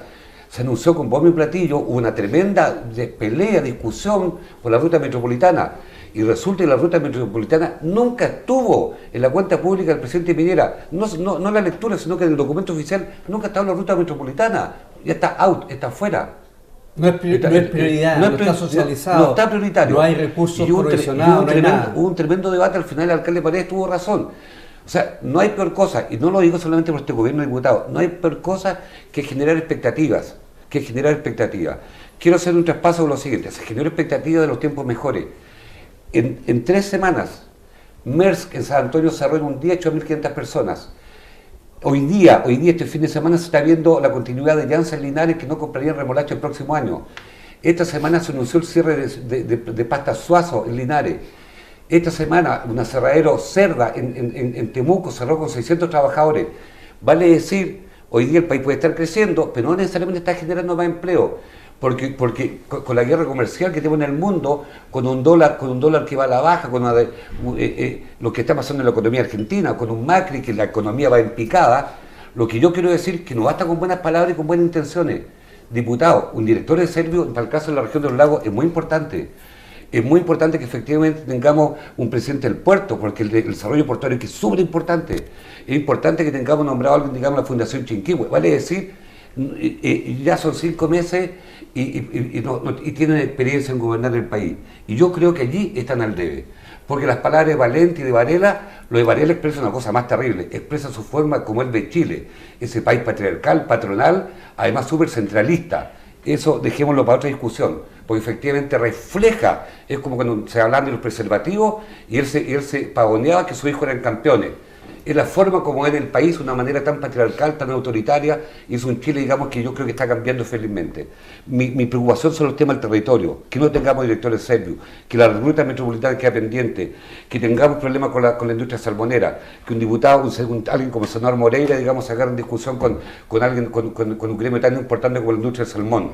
Se anunció con bombo y platillo, hubo una tremenda pelea, discusión por la ruta metropolitana. Y resulta que la ruta metropolitana nunca estuvo en la cuenta pública del presidente Piñera. No en la lectura, sino que en el documento oficial nunca estaba la ruta metropolitana. Ya está out, está fuera. No es prioridad, no está socializado. No está prioritario. No hay recursos provisionados, no hay nada. Hubo un tremendo debate, al final el alcalde Paredes tuvo razón. O sea, no hay peor cosa, y no lo digo solamente por este gobierno de diputados, no hay peor cosa que generar expectativas. Quiero hacer un traspaso con lo siguiente: se generó expectativa de los tiempos mejores. En 3 semanas, Maersk en San Antonio cerró en un día 8.500 personas. Hoy día, este fin de semana, se está viendo la continuidad de Janssen Linares, que no comprarían remolacha el próximo año. Esta semana se anunció el cierre de Pasta Suazo en Linares. Esta semana, un aserradero Cerda en Temuco cerró con 600 trabajadores. Vale decir, hoy día el país puede estar creciendo, pero no necesariamente está generando más empleo. Porque con la guerra comercial que tenemos en el mundo, con un dólar que va a la baja, con lo que está pasando en la economía argentina, con un Macri que la economía va en picada, lo que yo quiero decir es que no basta con buenas palabras y con buenas intenciones. Diputado, un director de Serviu, para el caso de la región de los lagos, es muy importante. Es muy importante que efectivamente tengamos un presidente del puerto, porque el desarrollo portuario es súper importante. Es importante que tengamos nombrado a alguien, digamos, la Fundación Chinquihue. Vale decir, ya son 5 meses y tienen experiencia en gobernar el país. Y yo creo que allí están al debe. Porque las palabras de Valenti y de Varela, lo de Varela expresa una cosa más terrible, expresa su forma como él ve Chile, ese país patriarcal, patronal, además súper centralista. Eso dejémoslo para otra discusión, porque efectivamente refleja, es como cuando se hablan de los preservativos y él se pavoneaba que sus hijos eran campeones. Es la forma como era el país, una manera tan patriarcal, tan autoritaria, y es un Chile, digamos, que yo creo que está cambiando felizmente. Mi preocupación son los temas del territorio, que no tengamos directores serios, que la ruta metropolitana quede pendiente, que tengamos problemas con la industria salmonera, que un diputado, alguien como el senador Moreira, digamos, sacar en discusión con un gremio tan importante como la industria del salmón,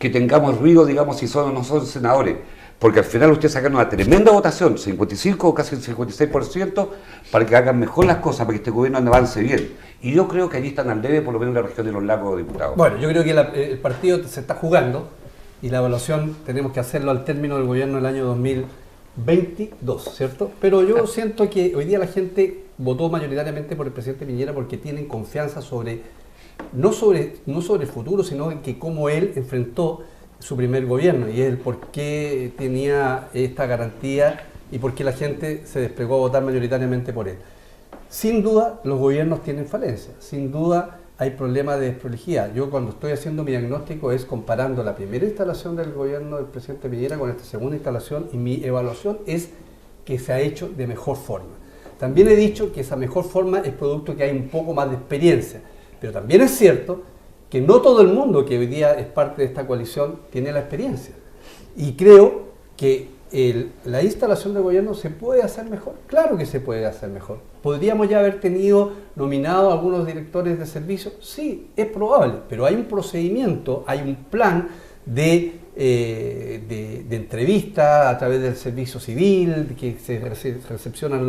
que tengamos ruido, digamos, si son o no son senadores. Porque al final ustedes sacan una tremenda votación, 55 o casi el 56%, para que hagan mejor las cosas, para que este gobierno avance bien. Y yo creo que allí están al debe, por lo menos en la región de los lagos, diputados. Bueno, yo creo que el partido se está jugando y la evaluación tenemos que hacerlo al término del gobierno del año 2022, ¿cierto? Pero yo siento que hoy día la gente votó mayoritariamente por el presidente Piñera porque tienen confianza no sobre el futuro, sino en que cómo él enfrentó su primer gobierno y el por qué tenía esta garantía y por qué la gente se desplegó a votar mayoritariamente por él. Sin duda los gobiernos tienen falencias, sin duda hay problemas de desprolijidad. Yo cuando estoy haciendo mi diagnóstico es comparando la primera instalación del gobierno del presidente Piñera con esta segunda instalación y mi evaluación es que se ha hecho de mejor forma. También he dicho que esa mejor forma es producto que hay un poco más de experiencia, pero también es cierto que no todo el mundo que hoy día es parte de esta coalición tiene la experiencia. Y creo que la instalación del gobierno se puede hacer mejor. Claro que se puede hacer mejor. ¿Podríamos ya haber nominado a algunos directores de servicio? Sí, es probable, pero hay un procedimiento, hay un plan de entrevista a través del servicio civil, que se recepcionan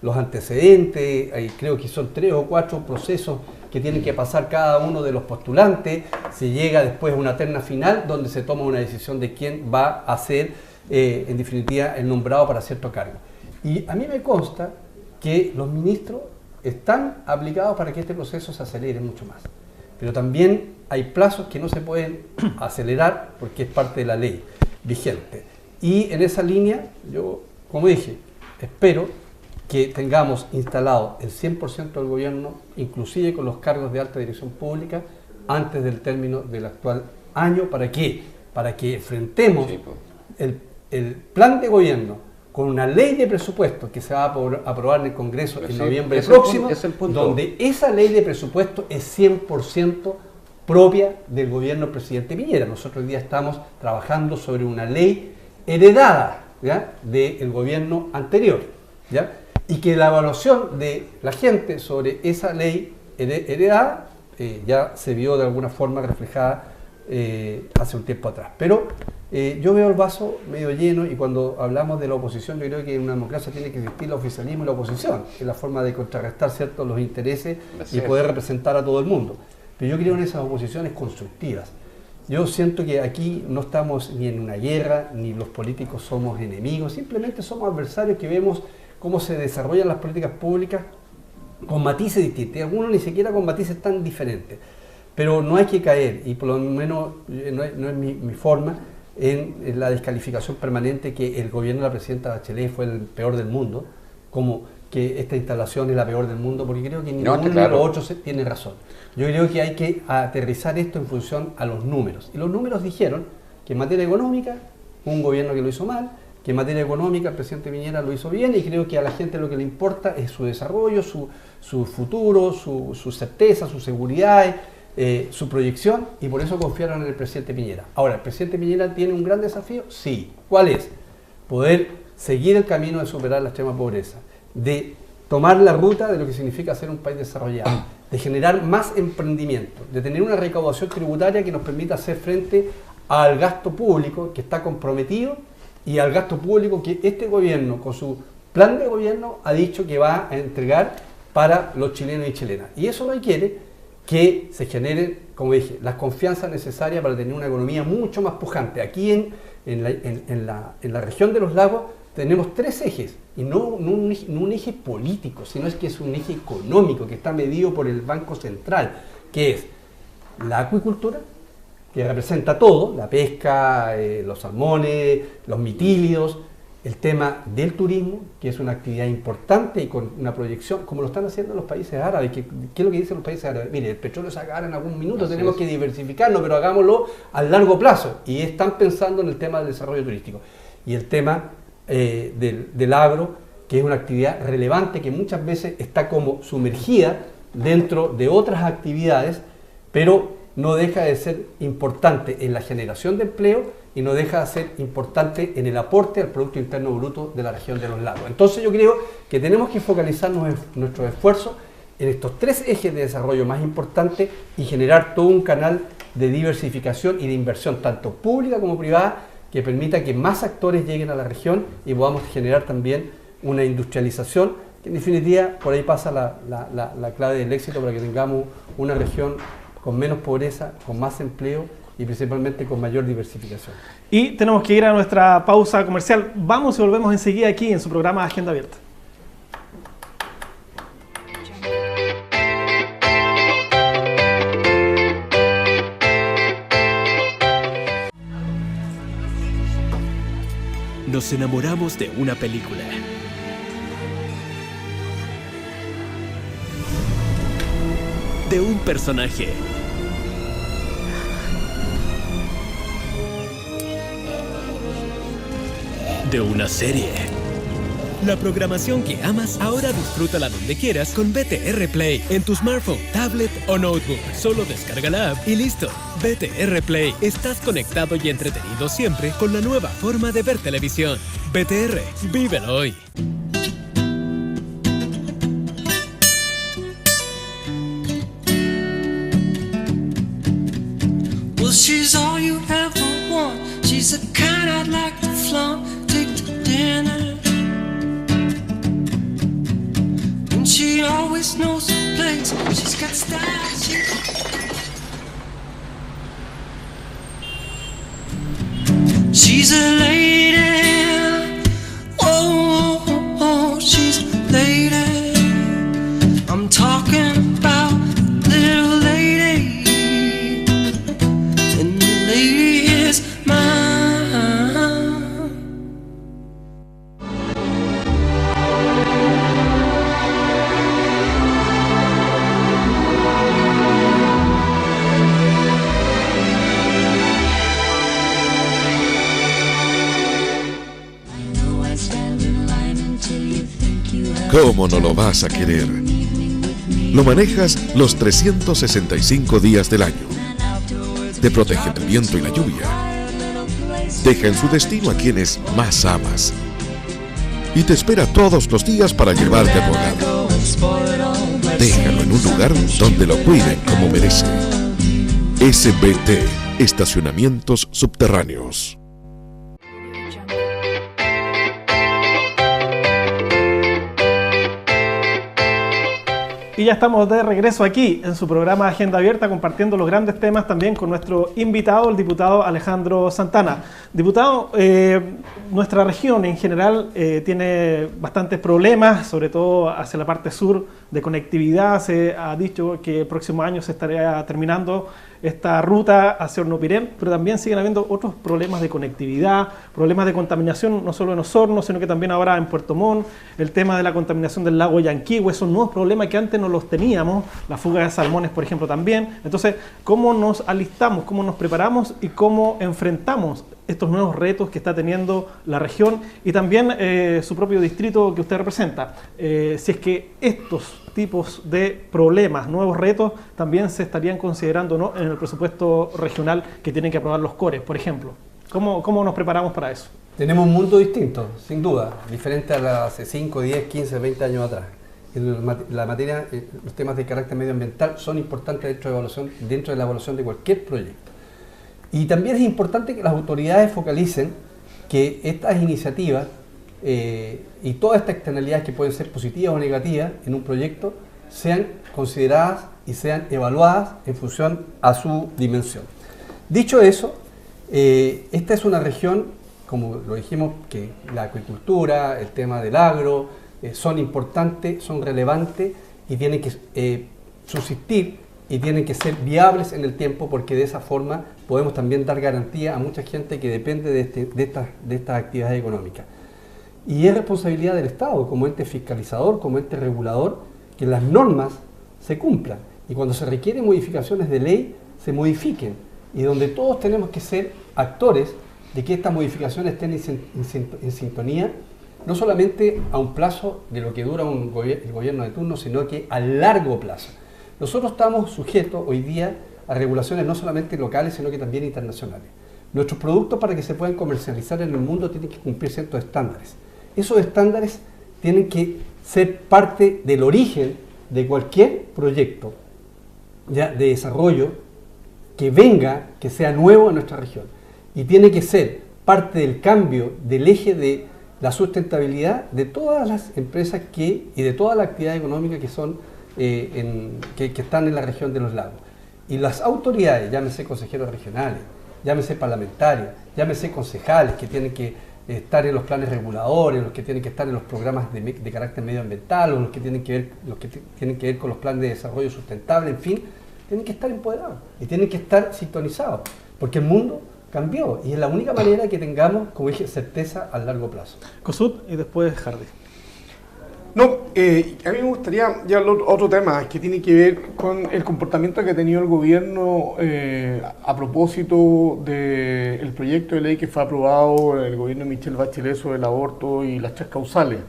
los antecedentes, creo que son 3 o 4 procesos que tienen que pasar cada uno de los postulantes, se llega después a una terna final donde se toma una decisión de quién va a ser, en definitiva, el nombrado para cierto cargo. Y a mí me consta que los ministros están aplicados para que este proceso se acelere mucho más. Pero también hay plazos que no se pueden acelerar porque es parte de la ley vigente. Y en esa línea, yo, como dije, espero que tengamos instalado el 100% del gobierno, inclusive con los cargos de alta dirección pública, antes del término del actual año. ¿Para qué? Para que enfrentemos el plan de gobierno con una ley de presupuesto que se va a aprobar en el Congreso en noviembre próximo, donde esa ley de presupuesto es 100% propia del gobierno del presidente Piñera. Nosotros hoy día estamos trabajando sobre una ley heredada ¿ya?, del gobierno anterior, ¿ya?, y que la evaluación de la gente sobre esa ley heredada ya se vio de alguna forma reflejada hace un tiempo atrás. Pero yo veo el vaso medio lleno, y cuando hablamos de la oposición, yo creo que en una democracia tiene que existir el oficialismo y la oposición, que es la forma de contrarrestar, ¿cierto?, los intereses y poder representar a todo el mundo. Pero yo creo en esas oposiciones constructivas. Yo siento que aquí no estamos ni en una guerra, ni los políticos somos enemigos, simplemente somos adversarios que vemos cómo se desarrollan las políticas públicas con matices distintos, algunos ni siquiera con matices tan diferentes. Pero no hay que caer, y por lo menos no es mi forma, en la descalificación permanente que el gobierno de la presidenta Bachelet fue el peor del mundo, como que esta instalación es la peor del mundo, porque creo que ni uno ni los otros tiene razón. Yo creo que hay que aterrizar esto en función a los números. Y los números dijeron que en materia económica, un gobierno que lo hizo mal, que en materia económica el presidente Piñera lo hizo bien, y creo que a la gente lo que le importa es su desarrollo, su futuro, su certeza, su seguridad, su proyección, y por eso confiaron en el presidente Piñera. Ahora, ¿el presidente Piñera tiene un gran desafío? Sí. ¿Cuál es? Poder seguir el camino de superar la extrema pobreza, de tomar la ruta de lo que significa ser un país desarrollado, de generar más emprendimiento, de tener una recaudación tributaria que nos permita hacer frente al gasto público que está comprometido, y al gasto público que este gobierno, con su plan de gobierno, ha dicho que va a entregar para los chilenos y chilenas. Y eso requiere que se generen, como dije, las confianzas necesarias para tener una economía mucho más pujante. Aquí en la región de los lagos tenemos tres ejes, y no un eje político, sino es que es un eje económico que está medido por el Banco Central, que es la acuicultura, que representa todo, la pesca, los salmones, los mitílidos, el tema del turismo, que es una actividad importante y con una proyección, como lo están haciendo los países árabes. ¿Qué es lo que dicen los países árabes? Mire, el petróleo se acabará en algún minuto, así tenemos que diversificarnos, pero hagámoslo a largo plazo. Y están pensando en el tema del desarrollo turístico. Y el tema del agro, que es una actividad relevante que muchas veces está como sumergida dentro de otras actividades, pero no deja de ser importante en la generación de empleo y no deja de ser importante en el aporte al Producto Interno Bruto de la región de los lagos. Entonces yo creo que tenemos que focalizarnos nuestros esfuerzos en estos tres ejes de desarrollo más importantes y generar todo un canal de diversificación y de inversión, tanto pública como privada, que permita que más actores lleguen a la región y podamos generar también una industrialización, que en definitiva por ahí pasa la clave del éxito para que tengamos una región con menos pobreza, con más empleo y principalmente con mayor diversificación. Y tenemos que ir a nuestra pausa comercial. Vamos y volvemos enseguida aquí en su programa Agenda Abierta. Nos enamoramos de una película. De un personaje. De una serie. La programación que amas, ahora disfrútala donde quieras con BTR Play, en tu smartphone, tablet o notebook. Solo descarga la app y listo. BTR Play. Estás conectado y entretenido siempre con la nueva forma de ver televisión. BTR. Vívelo hoy. Well, she's all you ever want. She's the kind I'd like to flaunt, take to dinner. And she always knows her place. She's got style. She's a lady. Oh, she's a lady. I'm talking about little lady. And the lady is mine. ¿Cómo no lo vas a querer? Lo manejas los 365 días del año. Te protege del viento y la lluvia. Deja en su destino a quienes más amas. Y te espera todos los días para llevarte a tu hogar. Déjalo en un lugar donde lo cuiden como merece. SBT, Estacionamientos Subterráneos. Y ya estamos de regreso aquí en su programa Agenda Abierta, compartiendo los grandes temas también con nuestro invitado, el diputado Alejandro Santana. Diputado, nuestra región en general tiene bastantes problemas, sobre todo hacia la parte sur de conectividad. Se ha dicho que el próximo año se estaría terminando esta ruta hacia Hornopiren, pero también siguen habiendo otros problemas de conectividad, problemas de contaminación, no solo en Osorno, sino que también ahora en Puerto Montt, el tema de la contaminación del lago Yanquihue, esos nuevos problemas que antes no los teníamos, la fuga de salmones, por ejemplo, también. Entonces, ¿cómo nos alistamos, cómo nos preparamos y cómo enfrentamos estos nuevos retos que está teniendo la región y también su propio distrito que usted representa? Si es que estos tipos de problemas, nuevos retos, también se estarían considerando, ¿no?, en el presupuesto regional que tienen que aprobar los CORES, por ejemplo. ¿Cómo nos preparamos para eso? Tenemos un mundo distinto, sin duda, diferente a la hace 5, 10, 15, 20 años atrás. La materia, los temas de carácter medioambiental son importantes dentro de la evaluación de cualquier proyecto. Y también es importante que las autoridades focalicen que estas iniciativas y todas estas externalidades que pueden ser positivas o negativas en un proyecto sean consideradas y sean evaluadas en función a su dimensión. Dicho eso, esta es una región, como lo dijimos, que la acuicultura, el tema del agro, son importantes, son relevantes y tienen que subsistir y tienen que ser viables en el tiempo, porque de esa forma podemos también dar garantía a mucha gente que depende de estas actividades económicas. Y es responsabilidad del Estado, como ente fiscalizador, como ente regulador, que las normas se cumplan y cuando se requieren modificaciones de ley, se modifiquen, y donde todos tenemos que ser actores de que estas modificaciones estén en sintonía, no solamente a un plazo de lo que dura el gobierno de turno, sino que a largo plazo. Nosotros estamos sujetos hoy día a regulaciones no solamente locales, sino que también internacionales. Nuestros productos, para que se puedan comercializar en el mundo, tienen que cumplir ciertos estándares. Esos estándares tienen que ser parte del origen de cualquier proyecto ya de desarrollo que venga, que sea nuevo en nuestra región. Y tiene que ser parte del cambio del eje de la sustentabilidad de todas las empresas y de toda la actividad económica que son que están en la región de los lagos. Y las autoridades, llámese consejeros regionales, llámese parlamentarios, llámese concejales que tienen que estar en los planes reguladores, los que tienen que estar en los programas de carácter medioambiental, o los que tienen que ver con los planes de desarrollo sustentable, en fin, tienen que estar empoderados y tienen que estar sintonizados, porque el mundo cambió y es la única manera que tengamos, como dije, certeza a largo plazo. Cosut y después Hardy. No, a mí me gustaría ya otro tema que tiene que ver con el comportamiento que ha tenido el gobierno a propósito del proyecto de ley que fue aprobado en el gobierno de Michelle Bachelet sobre el aborto y las 3 causales.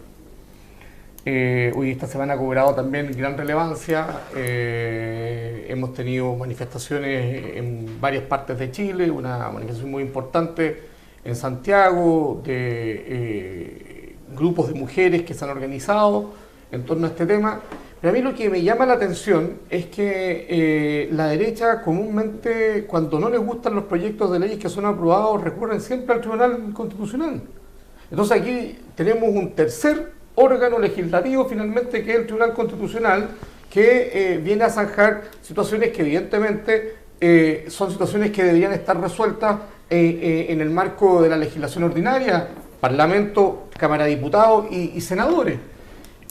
Hoy esta semana ha cobrado también gran relevancia. Hemos tenido manifestaciones en varias partes de Chile, una manifestación muy importante en Santiago de grupos de mujeres que se han organizado en torno a este tema. Pero a mí lo que me llama la atención es que la derecha comúnmente, cuando no les gustan los proyectos de leyes que son aprobados, recurren siempre al Tribunal Constitucional. Entonces aquí tenemos un tercer órgano legislativo finalmente, que es el Tribunal Constitucional, que viene a zanjar situaciones que evidentemente son situaciones que deberían estar resueltas en el marco de la legislación ordinaria, Parlamento, Cámara de Diputados y senadores.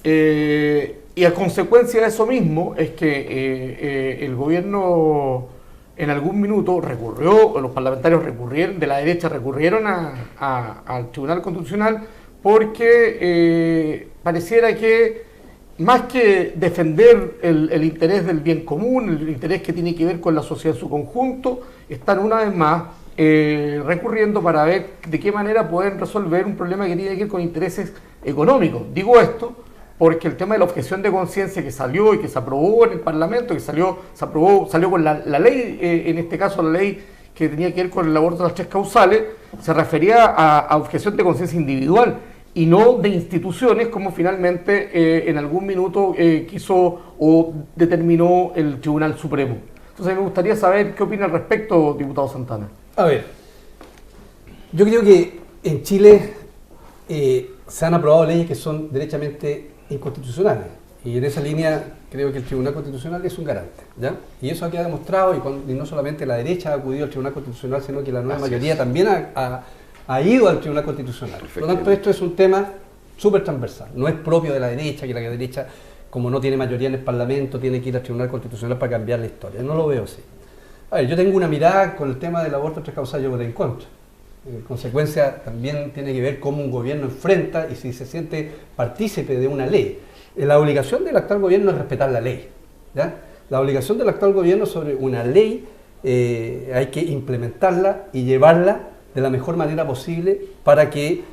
Y a consecuencia de eso mismo es que el gobierno en algún minuto recurrió, o los parlamentarios recurrieron, de la derecha recurrieron al Tribunal Constitucional, porque pareciera que más que defender el interés del bien común, el interés que tiene que ver con la sociedad en su conjunto, están una vez más recurriendo para ver de qué manera pueden resolver un problema que tiene que ver con intereses económicos. Digo esto porque el tema de la objeción de conciencia que salió y que se aprobó en el Parlamento, que salió con la ley, en este caso la ley que tenía que ver con el aborto de las 3 causales, se refería a objeción de conciencia individual y no de instituciones como finalmente en algún minuto quiso o determinó el Tribunal Supremo. Entonces me gustaría saber qué opina al respecto, diputado Santana. A ver, yo creo que en Chile se han aprobado leyes que son derechamente inconstitucionales. Y en esa línea creo que el Tribunal Constitucional es un garante, ¿ya? Y eso ha quedado demostrado, y no solamente la derecha ha acudido al Tribunal Constitucional, sino que la nueva mayoría también ha ido al Tribunal Constitucional. Por lo tanto, esto es un tema súper transversal. No es propio de la derecha, que la derecha, como no tiene mayoría en el Parlamento, tiene que ir al Tribunal Constitucional para cambiar la historia. No lo veo así. A ver, yo tengo una mirada con el tema del aborto 3 causales, yo voté en contra. En consecuencia, también tiene que ver cómo un gobierno enfrenta y si se siente partícipe de una ley. La obligación del actual gobierno es respetar la ley, ¿ya? La obligación del actual gobierno sobre una ley hay que implementarla y llevarla de la mejor manera posible para que,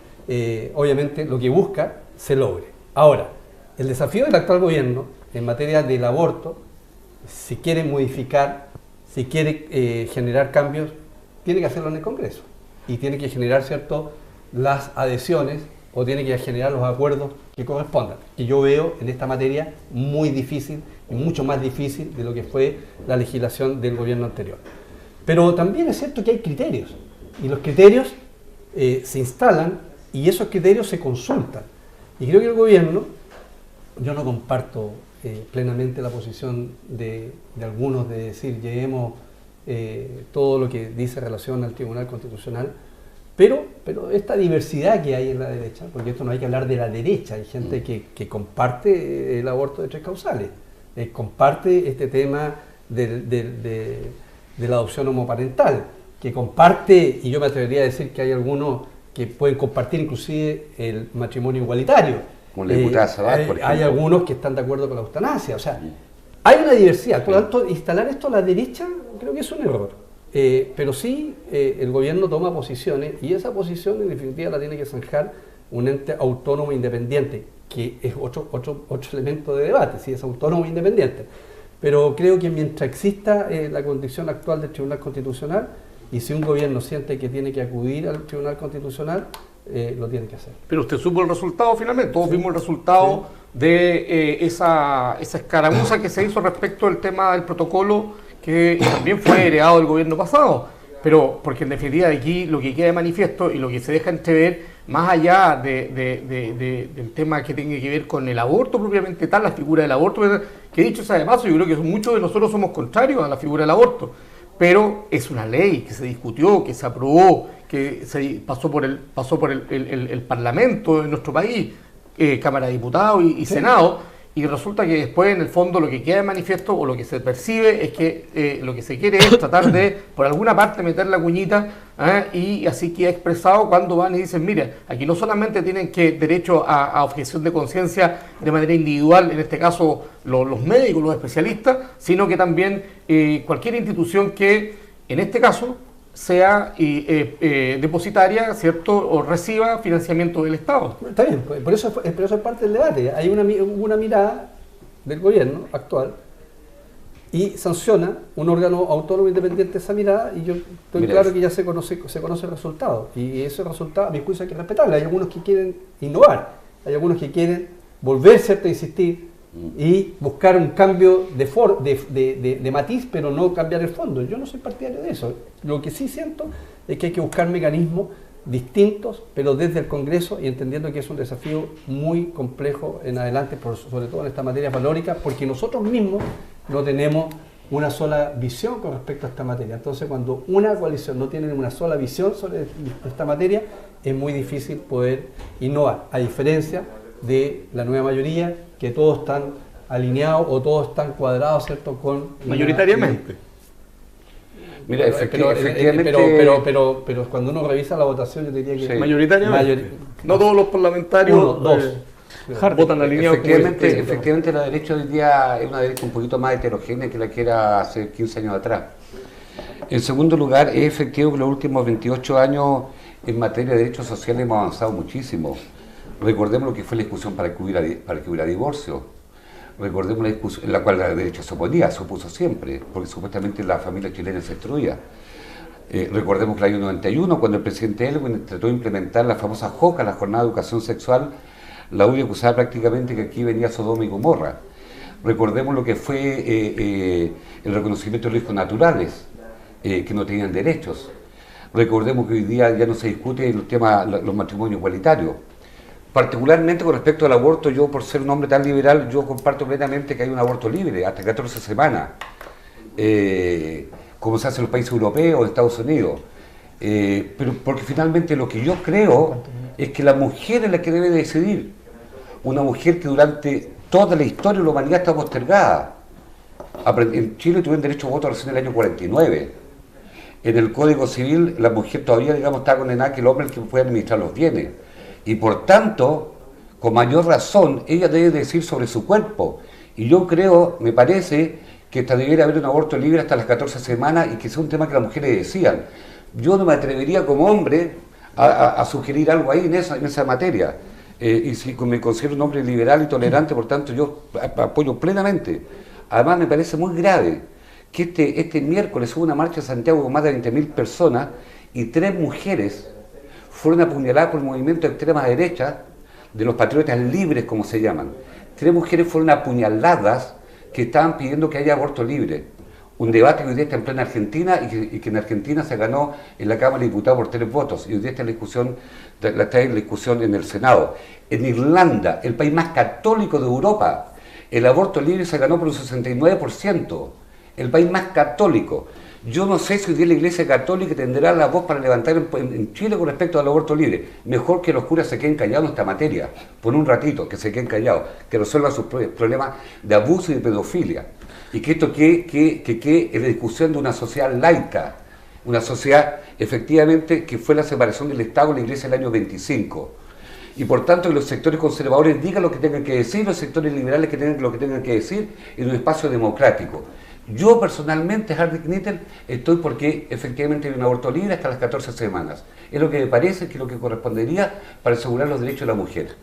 obviamente, lo que busca se logre. Ahora, el desafío del actual gobierno en materia del aborto, si quiere modificar, si quiere generar cambios, tiene que hacerlo en el Congreso y tiene que generar, ¿cierto?, las adhesiones o tiene que generar los acuerdos que correspondan, que yo veo en esta materia muy difícil y mucho más difícil de lo que fue la legislación del gobierno anterior. Pero también es cierto que hay criterios, y los criterios se instalan y esos criterios se consultan. Y creo que el gobierno, yo no comparto plenamente la posición de algunos de decir llevemos todo lo que dice relación al Tribunal Constitucional, pero esta diversidad que hay en la derecha, porque esto no hay que hablar de la derecha, hay gente que comparte el aborto de 3 causales, comparte este tema de la adopción homoparental, que comparte, y yo me atrevería a decir que hay algunos que pueden compartir inclusive el matrimonio igualitario. Como la diputada Sabat, por ejemplo. Hay algunos que están de acuerdo con la eutanasia, o sea, hay una diversidad. Por lo tanto, instalar esto a la derecha creo que es un error. Pero sí, el gobierno toma posiciones y esa posición en definitiva la tiene que zanjar un ente autónomo independiente, que es otro elemento de debate, si es autónomo e independiente. Pero creo que mientras exista la condición actual del Tribunal Constitucional y si un gobierno siente que tiene que acudir al Tribunal Constitucional, lo tiene que hacer. Pero usted supo el resultado finalmente, todos vimos el resultado de esa escaramuza que se hizo respecto al tema del protocolo que también fue heredado del gobierno pasado, pero porque en definitiva aquí lo que queda de manifiesto y lo que se deja entrever, más allá del tema que tiene que ver con el aborto propiamente tal, la figura del aborto, que dicho sea de paso, yo creo que muchos de nosotros somos contrarios a la figura del aborto, pero es una ley que se discutió, que se aprobó, que se pasó por el Parlamento de nuestro país, Cámara de Diputados y Senado. Y resulta que después, en el fondo, lo que queda de manifiesto o lo que se percibe es que lo que se quiere es tratar de, por alguna parte, meter la cuñita y así queda expresado cuando van y dicen, mira, aquí no solamente tienen derecho a objeción de conciencia de manera individual, en este caso los médicos, los especialistas, sino que también cualquier institución que, en este caso, sea depositaria, ¿cierto?, o reciba financiamiento del Estado. Está bien, por eso es parte del debate. Hay una mirada del gobierno actual y sanciona un órgano autónomo independiente esa mirada y yo estoy claro que ya se conoce el resultado y ese resultado a mi juicio hay que respetarlo. Hay algunos que quieren innovar, hay algunos que quieren volver, ¿cierto?, a insistir y buscar un cambio de matiz, pero no cambiar el fondo. Yo no soy partidario de eso. Lo que sí siento es que hay que buscar mecanismos distintos, pero desde el Congreso y entendiendo que es un desafío muy complejo en adelante, sobre todo en esta materia valórica, porque nosotros mismos no tenemos una sola visión con respecto a esta materia. Entonces, cuando una coalición no tiene una sola visión sobre esta materia, es muy difícil poder innovar, a diferencia de la nueva mayoría, que todos están alineados o todos están cuadrados, ¿cierto?, con... Mayoritariamente. Mira, efectivamente... Pero cuando uno revisa la votación, yo diría que... Sí. Mayoritariamente. No todos los parlamentarios... dos. Votan alineados. Efectivamente, la derecha hoy día es una derecha un poquito más heterogénea que la que era hace 15 años atrás. En segundo lugar, es efectivo que en los últimos 28 años en materia de derechos sociales hemos avanzado muchísimo. Recordemos lo que fue la discusión para que hubiera divorcio. Recordemos la discusión en la cual la derecha se opuso siempre, porque supuestamente la familia chilena se destruía. Recordemos que el año 91, cuando el presidente Elwin trató de implementar la famosa JOCA, la Jornada de Educación Sexual, la UDI acusaba prácticamente que aquí venía Sodoma y Gomorra. Recordemos lo que fue el reconocimiento de los hijos naturales, que no tenían derechos. Recordemos que hoy día ya no se discute el tema los matrimonios igualitarios. Particularmente con respecto al aborto, yo por ser un hombre tan liberal, yo comparto plenamente que hay un aborto libre, hasta 14 semanas, como se hace en los países europeos o en Estados Unidos. Pero porque finalmente lo que yo creo es que la mujer es la que debe decidir. Una mujer que durante toda la historia de la humanidad está postergada. En Chile tuvieron derecho a voto recién en el año 49. En el Código Civil la mujer todavía, digamos, está condenada que el hombre es el que puede administrar los bienes. Y por tanto, con mayor razón, ella debe decir sobre su cuerpo. Y yo creo, me parece, que debería haber un aborto libre hasta las 14 semanas y que sea un tema que las mujeres decían. Yo no me atrevería como hombre a sugerir algo ahí en esa materia. Y si me considero un hombre liberal y tolerante, por tanto yo apoyo plenamente. Además me parece muy grave que este miércoles hubo una marcha en Santiago con más de 20.000 personas y 3 mujeres fueron apuñaladas por el movimiento de extrema derecha, de los patriotas libres, como se llaman. 3 mujeres fueron apuñaladas que estaban pidiendo que haya aborto libre. Un debate que hoy día está en plena Argentina y que en Argentina se ganó en la Cámara de Diputados por 3 votos. Y hoy día está en la discusión en el Senado. En Irlanda, el país más católico de Europa, el aborto libre se ganó por un 69%. El país más católico. Yo no sé si hoy día la Iglesia Católica tendrá la voz para levantar en Chile con respecto al aborto libre. Mejor que los curas se queden callados en esta materia, por un ratito, que se queden callados, que resuelvan sus problemas de abuso y de pedofilia. Y que esto quede en la discusión de una sociedad laica, una sociedad efectivamente que fue la separación del Estado y la Iglesia en el año 25. Y por tanto que los sectores conservadores digan lo que tengan que decir, los sectores liberales que tengan lo que tengan que decir en un espacio democrático. Yo personalmente, Harry Knittel, estoy porque efectivamente hay un aborto libre hasta las 14 semanas. Es lo que me parece que es lo que correspondería para asegurar los derechos de la mujer.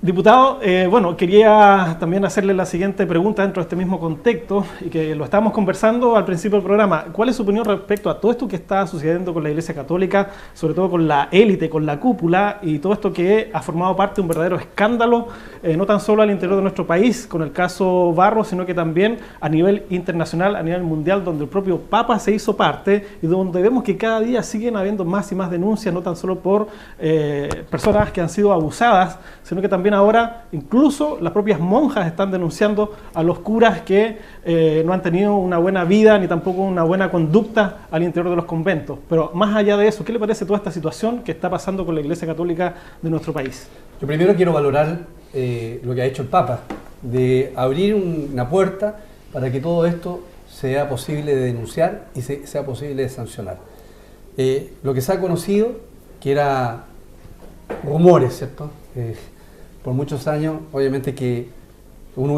Diputado, bueno, quería también hacerle la siguiente pregunta dentro de este mismo contexto y que lo estábamos conversando al principio del programa. ¿Cuál es su opinión respecto a todo esto que está sucediendo con la Iglesia Católica, sobre todo con la élite, con la cúpula y todo esto que ha formado parte de un verdadero escándalo, no tan solo al interior de nuestro país con el caso Barros, sino que también a nivel internacional, a nivel mundial, donde el propio Papa se hizo parte y donde vemos que cada día siguen habiendo más y más denuncias, no tan solo por personas que han sido abusadas, sino que también ahora incluso las propias monjas están denunciando a los curas que no han tenido una buena vida ni tampoco una buena conducta al interior de los conventos. Pero más allá de eso, ¿qué le parece toda esta situación que está pasando con la Iglesia Católica de nuestro país? Yo primero quiero valorar lo que ha hecho el Papa, de abrir una puerta para que todo esto sea posible de denunciar y sea posible de sancionar. Lo que se ha conocido, que era rumores, ¿cierto? Por muchos años, obviamente que uno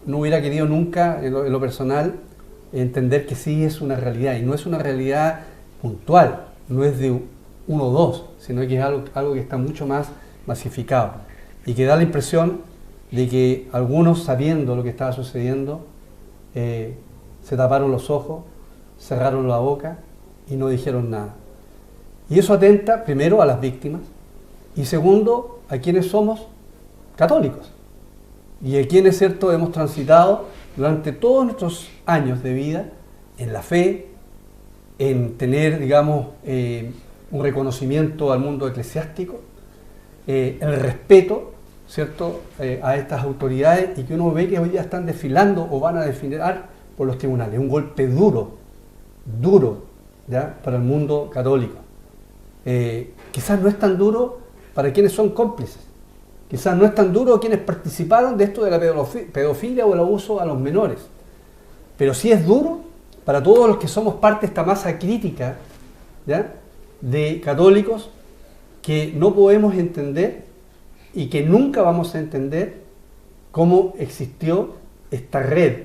no hubiera querido nunca, en lo personal, entender que sí es una realidad, y no es una realidad puntual, no es de uno o dos, sino que es algo que está mucho más masificado, y que da la impresión de que algunos, sabiendo lo que estaba sucediendo, se taparon los ojos, cerraron la boca y no dijeron nada. Y eso atenta, primero, a las víctimas, y segundo, a quienes somos católicos y a quienes, cierto, hemos transitado durante todos nuestros años de vida en la fe, en tener, digamos, un reconocimiento al mundo eclesiástico, el respeto, cierto, a estas autoridades, y que uno ve que hoy ya están desfilando o van a desfilar por los tribunales. Un golpe duro, ¿ya?, para el mundo católico. Quizás no es tan duro para quienes son cómplices. Quizás no es tan duro quienes participaron de esto de la pedofilia o el abuso a los menores. Pero sí es duro para todos los que somos parte de esta masa crítica, ¿ya?, de católicos que no podemos entender y que nunca vamos a entender cómo existió esta red,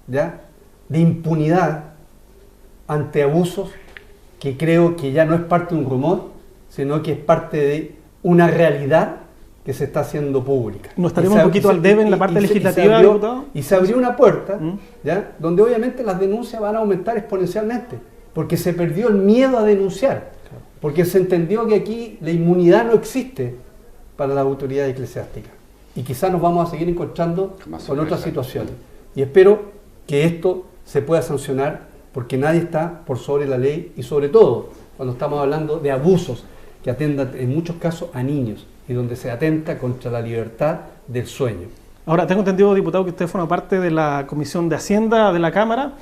¿ya?, de impunidad ante abusos que creo que ya no es parte de un rumor, sino que es parte de una realidad que se está haciendo pública. ¿No estaremos un poquito al debe en la parte legislativa, diputado? Y se abrió una puerta, ¿ya?, donde obviamente las denuncias van a aumentar exponencialmente. porque se perdió el miedo a denunciar, porque se entendió que aquí la inmunidad no existe para las autoridades eclesiásticas. Y quizás nos vamos a seguir encontrando con otras situaciones. Y espero que esto se pueda sancionar, porque nadie está por sobre la ley, y sobre todo cuando estamos hablando de abusos que atentan en muchos casos a niños y donde se atenta contra la libertad del sueño. Ahora, tengo entendido, diputado, que usted forma parte de la Comisión de Hacienda de la Cámara.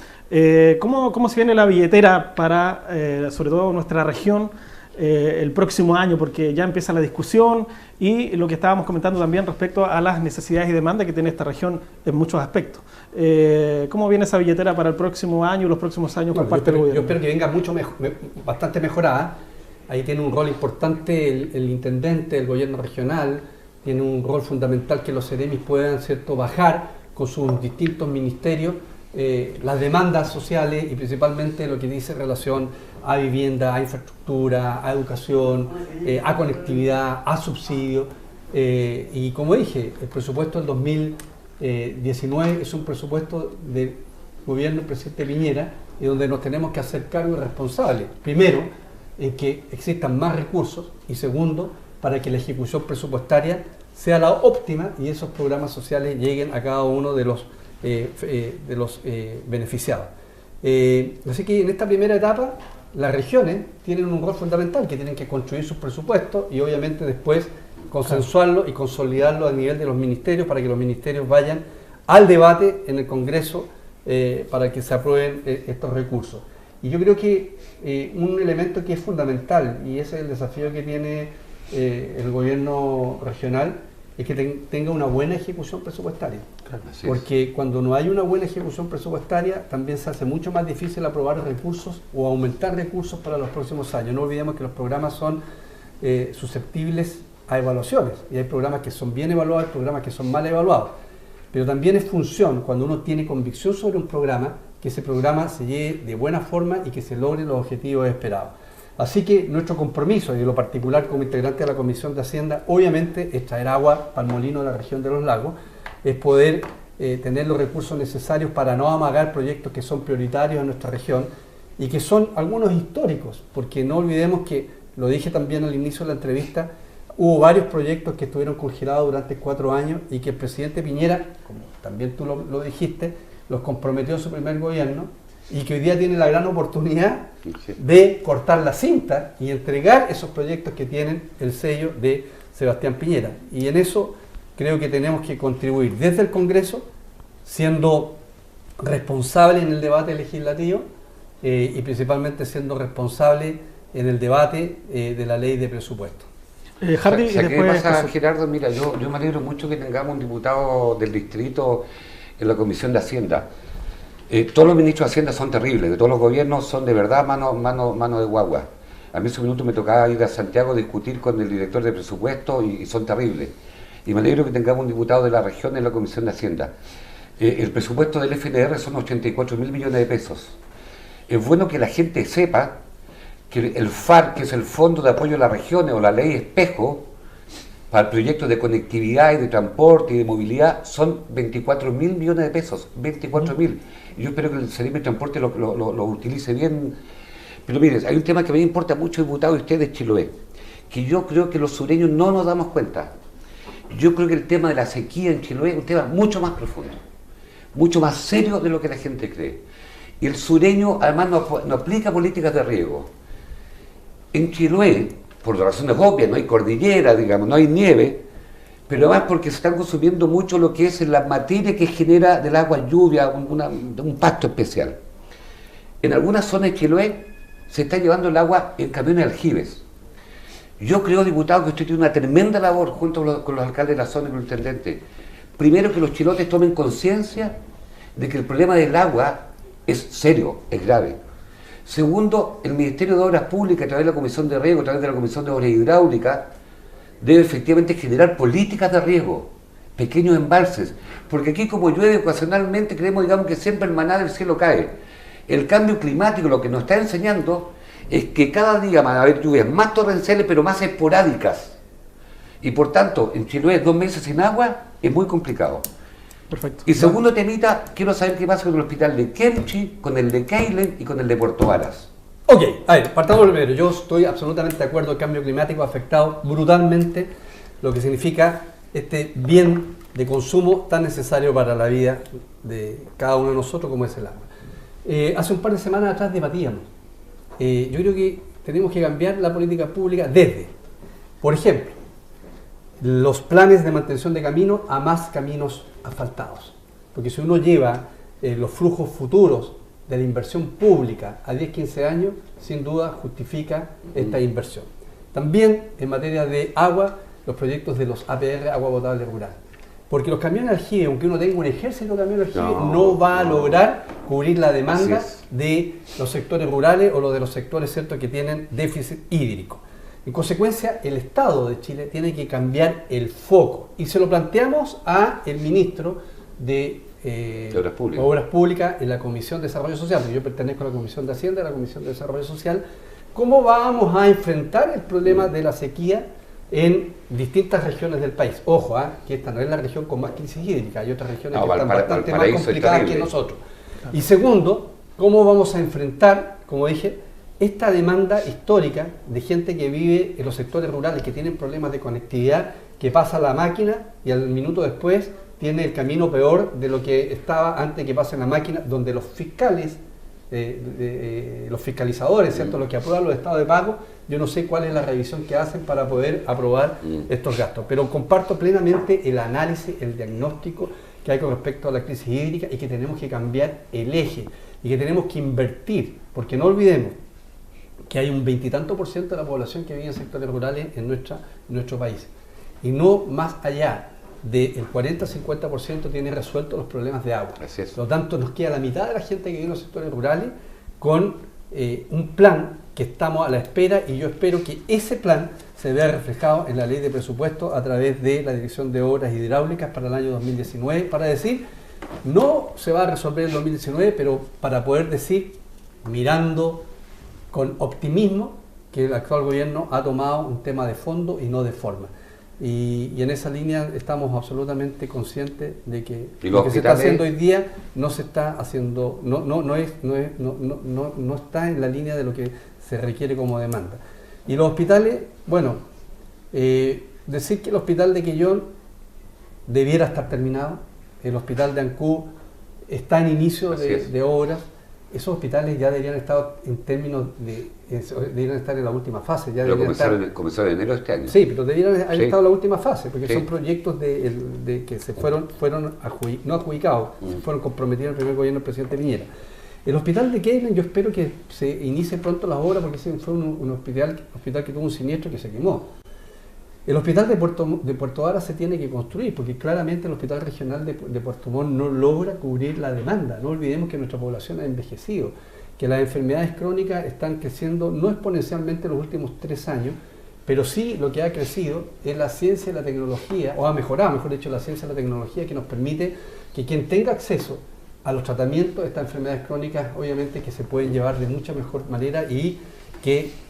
¿Cómo se viene la billetera para, sobre todo, nuestra región el próximo año? Porque ya empieza la discusión y lo que estábamos comentando también respecto a las necesidades y demandas que tiene esta región en muchos aspectos. ¿Cómo viene esa billetera para el próximo año y los próximos años por parte del gobierno? Yo espero que venga bastante mejorada. Ahí tiene un rol importante el intendente, el gobierno regional, tiene un rol fundamental que los CEREMIS puedan, ¿cierto?, bajar con sus distintos ministerios las demandas sociales y principalmente lo que dice relación a vivienda, a infraestructura, a educación, a conectividad, a subsidios. Y como dije, el presupuesto del 2019 es un presupuesto del gobierno del presidente Piñera y donde nos tenemos que hacer cargo responsables. Primero, en que existan más recursos y segundo, para que la ejecución presupuestaria sea la óptima y esos programas sociales lleguen a cada uno de los beneficiados. Así que en esta primera etapa las regiones tienen un rol fundamental, que tienen que construir sus presupuestos y obviamente después consensuarlo y consolidarlo a nivel de los ministerios para que los ministerios vayan al debate en el Congreso para que se aprueben estos recursos. Y yo creo que un elemento que es fundamental, y ese es el desafío que tiene el gobierno regional, es que tenga una buena ejecución presupuestaria. Claro, porque cuando no hay una buena ejecución presupuestaria, también se hace mucho más difícil aprobar recursos o aumentar recursos para los próximos años. No olvidemos que los programas son susceptibles a evaluaciones, y hay programas que son bien evaluados, hay programas que son mal evaluados. Pero también es función, cuando uno tiene convicción sobre un programa, que ese programa se lleve de buena forma y que se logren los objetivos esperados. Así que nuestro compromiso, y en lo particular como integrante de la Comisión de Hacienda, obviamente es traer agua para el molino de la región de los lagos, es poder tener los recursos necesarios para no amagar proyectos que son prioritarios en nuestra región y que son algunos históricos, porque no olvidemos que, lo dije también al inicio de la entrevista, hubo varios proyectos que estuvieron congelados durante 4 años y que el presidente Piñera, como también tú lo dijiste, los comprometió en su primer gobierno y que hoy día tiene la gran oportunidad de cortar la cinta y entregar esos proyectos que tienen el sello de Sebastián Piñera. Y en eso creo que tenemos que contribuir desde el Congreso, siendo responsable en el debate legislativo y principalmente siendo responsable en el debate de la ley de presupuesto. Hardy, ¿qué pasa, Gerardo? Mira, yo me alegro mucho que tengamos un diputado del distrito en la Comisión de Hacienda. Todos los ministros de Hacienda son terribles, de todos los gobiernos son de verdad mano de guagua. A mí en su minuto me tocaba ir a Santiago a discutir con el director de presupuesto y son terribles. Y me alegro que tengamos un diputado de la región en la Comisión de Hacienda. El presupuesto del FNR son 84.000 millones de pesos. Es bueno que la gente sepa que el FAR, que es el Fondo de Apoyo a las Regiones, o la Ley Espejo, para proyectos de conectividad y de transporte y de movilidad, son 24.000 millones de pesos, 24.000. Y yo espero que el Servicio de Transporte lo utilice bien. Pero miren, hay un tema que a mí me importa mucho, diputado, y usted de Chiloé, que yo creo que los sureños no nos damos cuenta. Yo creo que el tema de la sequía en Chiloé es un tema mucho más profundo, mucho más serio de lo que la gente cree. Y el sureño además no aplica políticas de riego. En Chiloé, por razones obvias, no hay cordillera, digamos, no hay nieve, pero además porque se están consumiendo mucho lo que es la materia que genera del agua lluvia, un pasto especial. En algunas zonas de Chiloé se está llevando el agua en camiones de aljibes. Yo creo, diputado, que usted tiene una tremenda labor junto con los alcaldes de la zona y los intendentes. Primero, que los chilotes tomen conciencia de que el problema del agua es serio, es grave. Segundo, el Ministerio de Obras Públicas, a través de la Comisión de Riego, a través de la Comisión de Obras Hidráulicas, debe efectivamente generar políticas de riego, pequeños embalses, porque aquí como llueve ocasionalmente, creemos, digamos, que siempre el maná del cielo cae. El cambio climático lo que nos está enseñando es que cada día van a haber lluvias más torrenciales, pero más esporádicas. Y por tanto, en Chiloé 2 meses sin agua es muy complicado. Perfecto. Y segundo temita, quiero saber qué pasa con el hospital de Kemchi, con el de Keilen y con el de Puerto Varas. Ok, a ver, partamos primero. Yo estoy absolutamente de acuerdo. El cambio climático ha afectado brutalmente lo que significa este bien de consumo tan necesario para la vida de cada uno de nosotros como es el agua. Hace un par de semanas atrás debatíamos. Yo creo que tenemos que cambiar la política pública desde, por ejemplo, los planes de mantención de caminos a más caminos asfaltados. Porque si uno lleva los flujos futuros de la inversión pública a 10-15 años, sin duda justifica esta inversión. También en materia de agua, los proyectos de los APR, agua potable rural. Porque los camiones aljibe, aunque uno tenga un ejército de camiones aljibe, no va a lograr cubrir la demanda de los sectores rurales o de los sectores, ¿cierto?, que tienen déficit hídrico. En consecuencia, el Estado de Chile tiene que cambiar el foco. Y se lo planteamos al ministro de Obras Públicas en la Comisión de Desarrollo Social. Yo pertenezco a la Comisión de Hacienda, a la Comisión de Desarrollo Social. ¿Cómo vamos a enfrentar el problema de la sequía en distintas regiones del país? Ojo, que esta no es la región con más crisis hídrica, hay otras regiones que están bastante más complicadas que nosotros. Y segundo, ¿cómo vamos a enfrentar, como dije, esta demanda histórica de gente que vive en los sectores rurales, que tienen problemas de conectividad, que pasa la máquina y al minuto después tiene el camino peor de lo que estaba antes que pase la máquina, donde los fiscales, los fiscalizadores, ¿cierto?, los que aprueban los estados de pago, yo no sé cuál es la revisión que hacen para poder aprobar estos gastos, pero comparto plenamente el análisis, el diagnóstico que hay con respecto a la crisis hídrica y que tenemos que cambiar el eje y que tenemos que invertir, porque no olvidemos que hay un 20 y tanto por ciento de la población que vive en sectores rurales en nuestro país, y no más allá del 40-50% tiene resueltos los problemas de agua. Por lo tanto, nos queda la mitad de la gente que vive en los sectores rurales con un plan que estamos a la espera, y yo espero que ese plan se vea reflejado en la ley de presupuesto a través de la Dirección de Obras Hidráulicas para el año 2019, para decir, no se va a resolver en el 2019, pero para poder decir, mirando con optimismo, que el actual gobierno ha tomado un tema de fondo y no de forma. Y en esa línea estamos absolutamente conscientes de que lo que se está haciendo hoy día no se está haciendo, no está en la línea de lo que se requiere como demanda. Y los hospitales, bueno, decir que el hospital de Quillón debiera estar terminado, el hospital de Ancud está en inicio de obras. Esos hospitales ya deberían estar en términos deberían estar en la última fase. Ya pero comenzaron en enero de este año. Sí, pero deberían haber estado en la última fase, porque son proyectos que se fueron no adjudicados, se fueron comprometidos en el primer gobierno del presidente Piñera. El hospital de Keilen, yo espero que se inicie pronto las obras, porque ese fue un hospital que tuvo un siniestro que se quemó. El hospital de Puerto Vara se tiene que construir, porque claramente el hospital regional de Puerto Montt no logra cubrir la demanda. No olvidemos que nuestra población ha envejecido, que las enfermedades crónicas están creciendo no exponencialmente en los últimos 3 años, pero sí lo que ha crecido es la ciencia y la tecnología, o ha mejorado, mejor dicho, la ciencia y la tecnología, que nos permite que quien tenga acceso a los tratamientos de estas enfermedades crónicas, obviamente que se pueden llevar de mucha mejor manera, y que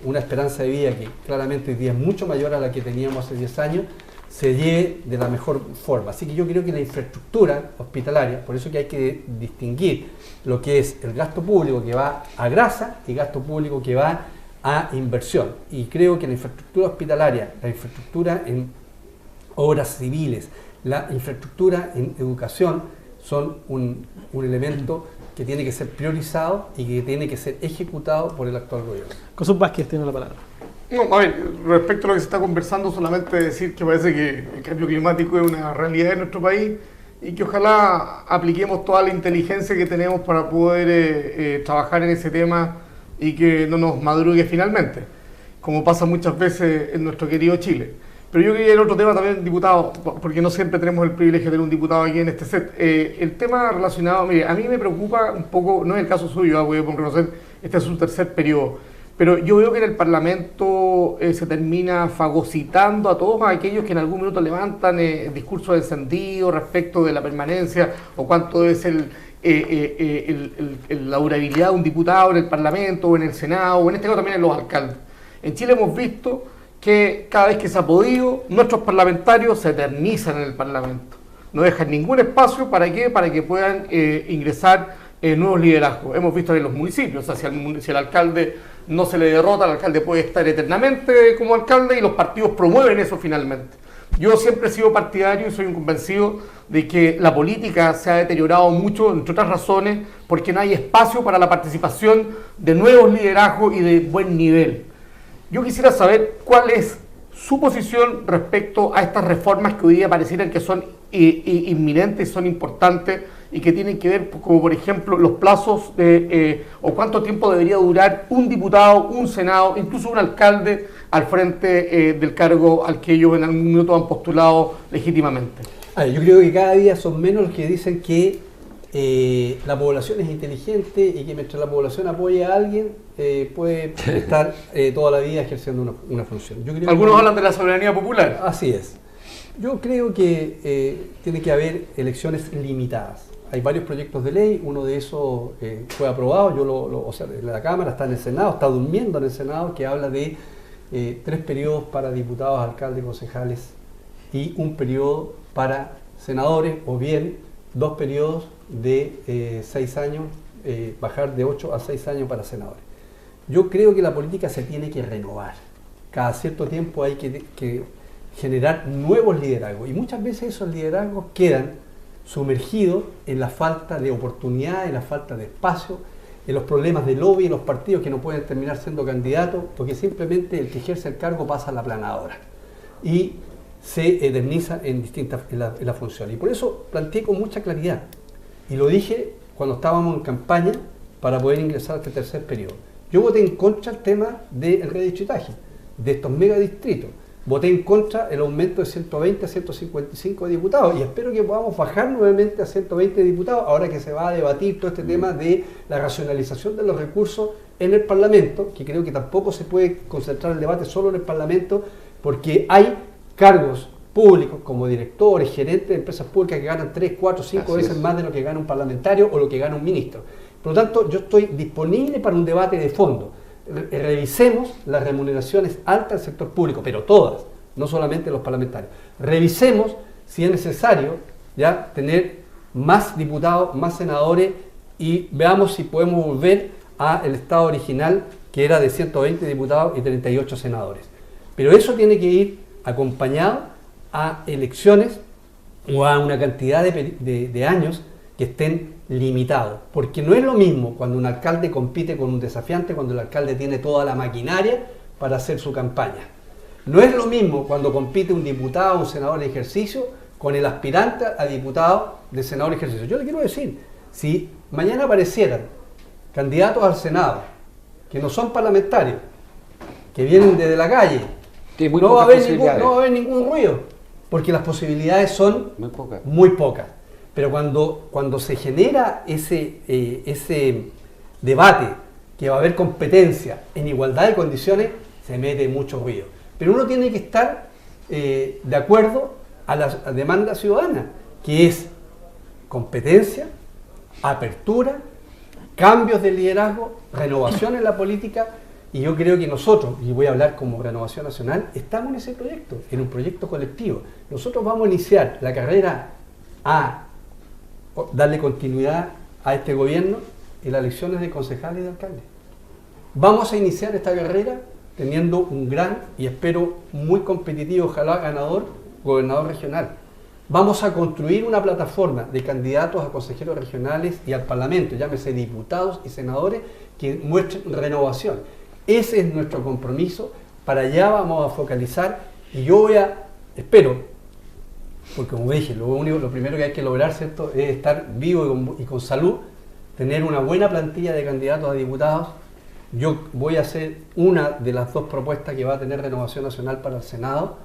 una esperanza de vida que claramente hoy día es mucho mayor a la que teníamos hace 10 años, se lleve de la mejor forma. Así que yo creo que la infraestructura hospitalaria, por eso que hay que distinguir lo que es el gasto público que va a grasa y gasto público que va a inversión. Y creo que la infraestructura hospitalaria, la infraestructura en obras civiles, la infraestructura en educación son un elemento que tiene que ser priorizado y que tiene que ser ejecutado por el actual gobierno. José Vázquez tiene la palabra. No, a ver, respecto a lo que se está conversando, solamente decir que parece que el cambio climático es una realidad en nuestro país y que ojalá apliquemos toda la inteligencia que tenemos para poder trabajar en ese tema y que no nos madrugue finalmente, como pasa muchas veces en nuestro querido Chile. Pero yo quería ir a otro tema también, diputado, porque no siempre tenemos el privilegio de tener un diputado aquí en este set. El tema relacionado, mire, a mí me preocupa un poco, no es el caso suyo, voy a reconocer, este es su tercer periodo, pero yo veo que en el Parlamento se termina fagocitando a todos aquellos que en algún minuto levantan el discurso de encendido respecto de la permanencia o cuánto debe ser la durabilidad de un diputado en el Parlamento o en el Senado, o en este caso también en los alcaldes. En Chile hemos visto que cada vez que se ha podido, nuestros parlamentarios se eternizan en el Parlamento. No dejan ningún espacio para que puedan ingresar nuevos liderazgos. Hemos visto en los municipios, o sea, si al alcalde no se le derrota, el alcalde puede estar eternamente como alcalde y los partidos promueven eso finalmente. Yo siempre he sido partidario y soy un convencido de que la política se ha deteriorado mucho, entre otras razones, porque no hay espacio para la participación de nuevos liderazgos y de buen nivel. Yo quisiera saber cuál es su posición respecto a estas reformas que hoy día parecieran que son inminentes, son importantes y que tienen que ver, como por ejemplo, los plazos o cuánto tiempo debería durar un diputado, un senado, incluso un alcalde al frente del cargo al que ellos en algún minuto han postulado legítimamente. Yo creo que cada día son menos los que dicen que la población es inteligente y que mientras la población apoye a alguien puede estar toda la vida ejerciendo una función. Yo creo Algunos hablan de la soberanía popular. Así es. Yo creo que tiene que haber elecciones limitadas. Hay varios proyectos de ley, uno de esos fue aprobado, o sea, la Cámara está en el Senado, está durmiendo en el Senado, que habla de 3 periodos para diputados, alcaldes, concejales y un periodo para senadores, o bien 2 periodos de 6 años, bajar de 8 a 6 años para senadores. Yo creo que la política se tiene que renovar. Cada cierto tiempo hay que generar nuevos liderazgos y muchas veces esos liderazgos quedan sumergidos en la falta de oportunidad, en la falta de espacio, en los problemas de lobby, en los partidos que no pueden terminar siendo candidatos, porque simplemente el que ejerce el cargo pasa a la planadora y se eterniza en la función. Y por eso planteé con mucha claridad, y lo dije cuando estábamos en campaña para poder ingresar a este tercer periodo. Yo voté en contra del tema del redistritaje, de estos megadistritos. Voté en contra el aumento de 120 a 155 diputados y espero que podamos bajar nuevamente a 120 diputados ahora que se va a debatir todo este tema de la racionalización de los recursos en el Parlamento, que creo que tampoco se puede concentrar el debate solo en el Parlamento porque hay cargos públicos como directores, gerentes de empresas públicas que ganan 3, 4, 5 veces más de lo que gana un parlamentario o lo que gana un ministro. Por lo tanto, yo estoy disponible para un debate de fondo. Revisemos las remuneraciones altas del sector público, pero todas, no solamente los parlamentarios. Revisemos si es necesario ya tener más diputados, más senadores y veamos si podemos volver al estado original que era de 120 diputados y 38 senadores. Pero eso tiene que ir acompañado a elecciones o a una cantidad de años que estén limitados, porque no es lo mismo cuando un alcalde compite con un desafiante, cuando el alcalde tiene toda la maquinaria para hacer su campaña. No es lo mismo cuando compite un diputado o un senador de ejercicio con el aspirante a diputado de senador de ejercicio. Yo le quiero decir, si mañana aparecieran candidatos al Senado que no son parlamentarios, que vienen desde la calle, no va a haber ningún ruido, porque las posibilidades son muy pocas. Pero cuando se genera ese debate, que va a haber competencia en igualdad de condiciones, se mete mucho ruido. Pero uno tiene que estar de acuerdo a la demanda ciudadana, que es competencia, apertura, cambios de liderazgo, renovación en la política. Y yo creo que nosotros, y voy a hablar como Renovación Nacional, estamos en ese proyecto, en un proyecto colectivo. Nosotros vamos a iniciar la carrera a darle continuidad a este gobierno en las elecciones de concejales y de alcaldes. Vamos a iniciar esta carrera teniendo un gran y espero muy competitivo, ojalá ganador, gobernador regional. Vamos a construir una plataforma de candidatos a consejeros regionales y al Parlamento, llámese diputados y senadores, que muestren renovación. Ese es nuestro compromiso, para allá vamos a focalizar y yo espero, porque como dije, lo primero que hay que lograr, ¿cierto?, es estar vivo y con salud, tener una buena plantilla de candidatos a diputados. Yo voy a hacer una de las 2 propuestas que va a tener Renovación Nacional para el Senado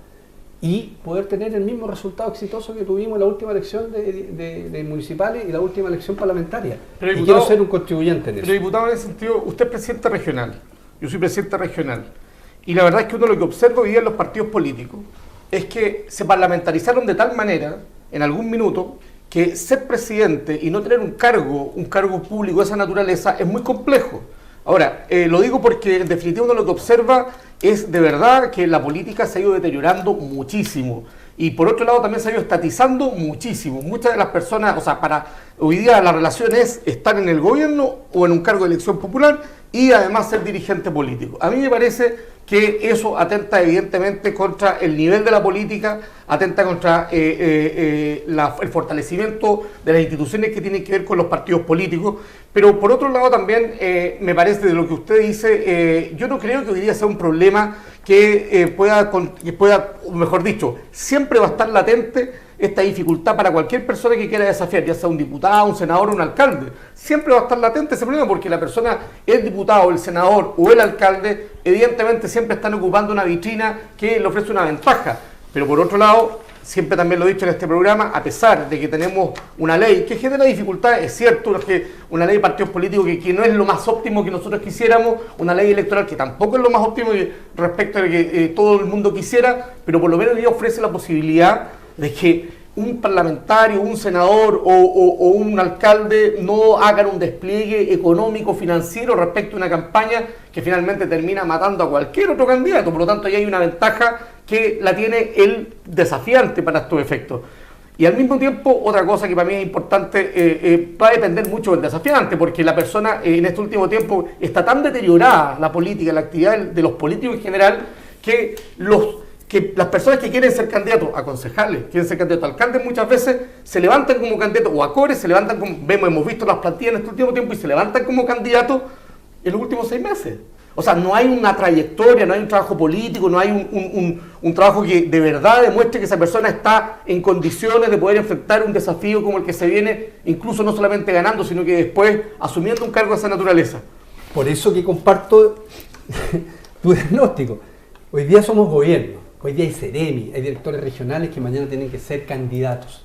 y poder tener el mismo resultado exitoso que tuvimos en la última elección de municipales y la última elección parlamentaria. Pero, y quiero ser un contribuyente en eso. Pero diputado, en ese sentido, usted es presidente regional, yo soy presidente regional, y la verdad es que uno lo que observa hoy día en los partidos políticos es que se parlamentarizaron de tal manera, en algún minuto, que ser presidente y no tener un cargo público de esa naturaleza es muy complejo. Ahora, lo digo porque en definitiva uno lo que observa es de verdad que la política se ha ido deteriorando muchísimo Y por otro lado también se ha ido estatizando muchísimo. Muchas de las personas, o sea, hoy día la relación es estar en el gobierno o en un cargo de elección popular y además ser dirigente político. A mí me parece que eso atenta evidentemente contra el nivel de la política, atenta contra el fortalecimiento de las instituciones que tienen que ver con los partidos políticos, pero por otro lado también me parece de lo que usted dice, yo no creo que hoy día sea un problema que pueda, o mejor dicho, siempre va a estar latente esta dificultad para cualquier persona que quiera desafiar, ya sea un diputado, un senador o un alcalde. Siempre va a estar latente ese problema porque la persona, el diputado, el senador o el alcalde, evidentemente siempre están ocupando una vitrina que le ofrece una ventaja. Pero por otro lado, siempre también lo he dicho en este programa, a pesar de que tenemos una ley que genera dificultades, es cierto, que una ley de partidos políticos que no es lo más óptimo que nosotros quisiéramos, una ley electoral que tampoco es lo más óptimo respecto a lo que todo el mundo quisiera, pero por lo menos ella ofrece la posibilidad de que un parlamentario, un senador o un alcalde no hagan un despliegue económico, financiero respecto a una campaña que finalmente termina matando a cualquier otro candidato. Por lo tanto, ahí hay una ventaja que la tiene el desafiante para estos efectos. Y al mismo tiempo, otra cosa que para mí es importante, va a depender mucho del desafiante, porque la persona en este último tiempo está tan deteriorada la política, la actividad de los políticos en general, que las personas que quieren ser candidatos a concejales, quieren ser candidatos a alcaldes, muchas veces se levantan como candidatos, o a cores, se levantan como, hemos visto las plantillas en este último tiempo, y se levantan como candidatos en los últimos 6 meses. O sea, no hay una trayectoria, no hay un trabajo político, no hay un trabajo que de verdad demuestre que esa persona está en condiciones de poder enfrentar un desafío como el que se viene, incluso no solamente ganando, sino que después asumiendo un cargo de esa naturaleza. Por eso que comparto tu diagnóstico. Hoy día somos gobierno. Hoy día hay Ceremi, hay directores regionales que mañana tienen que ser candidatos.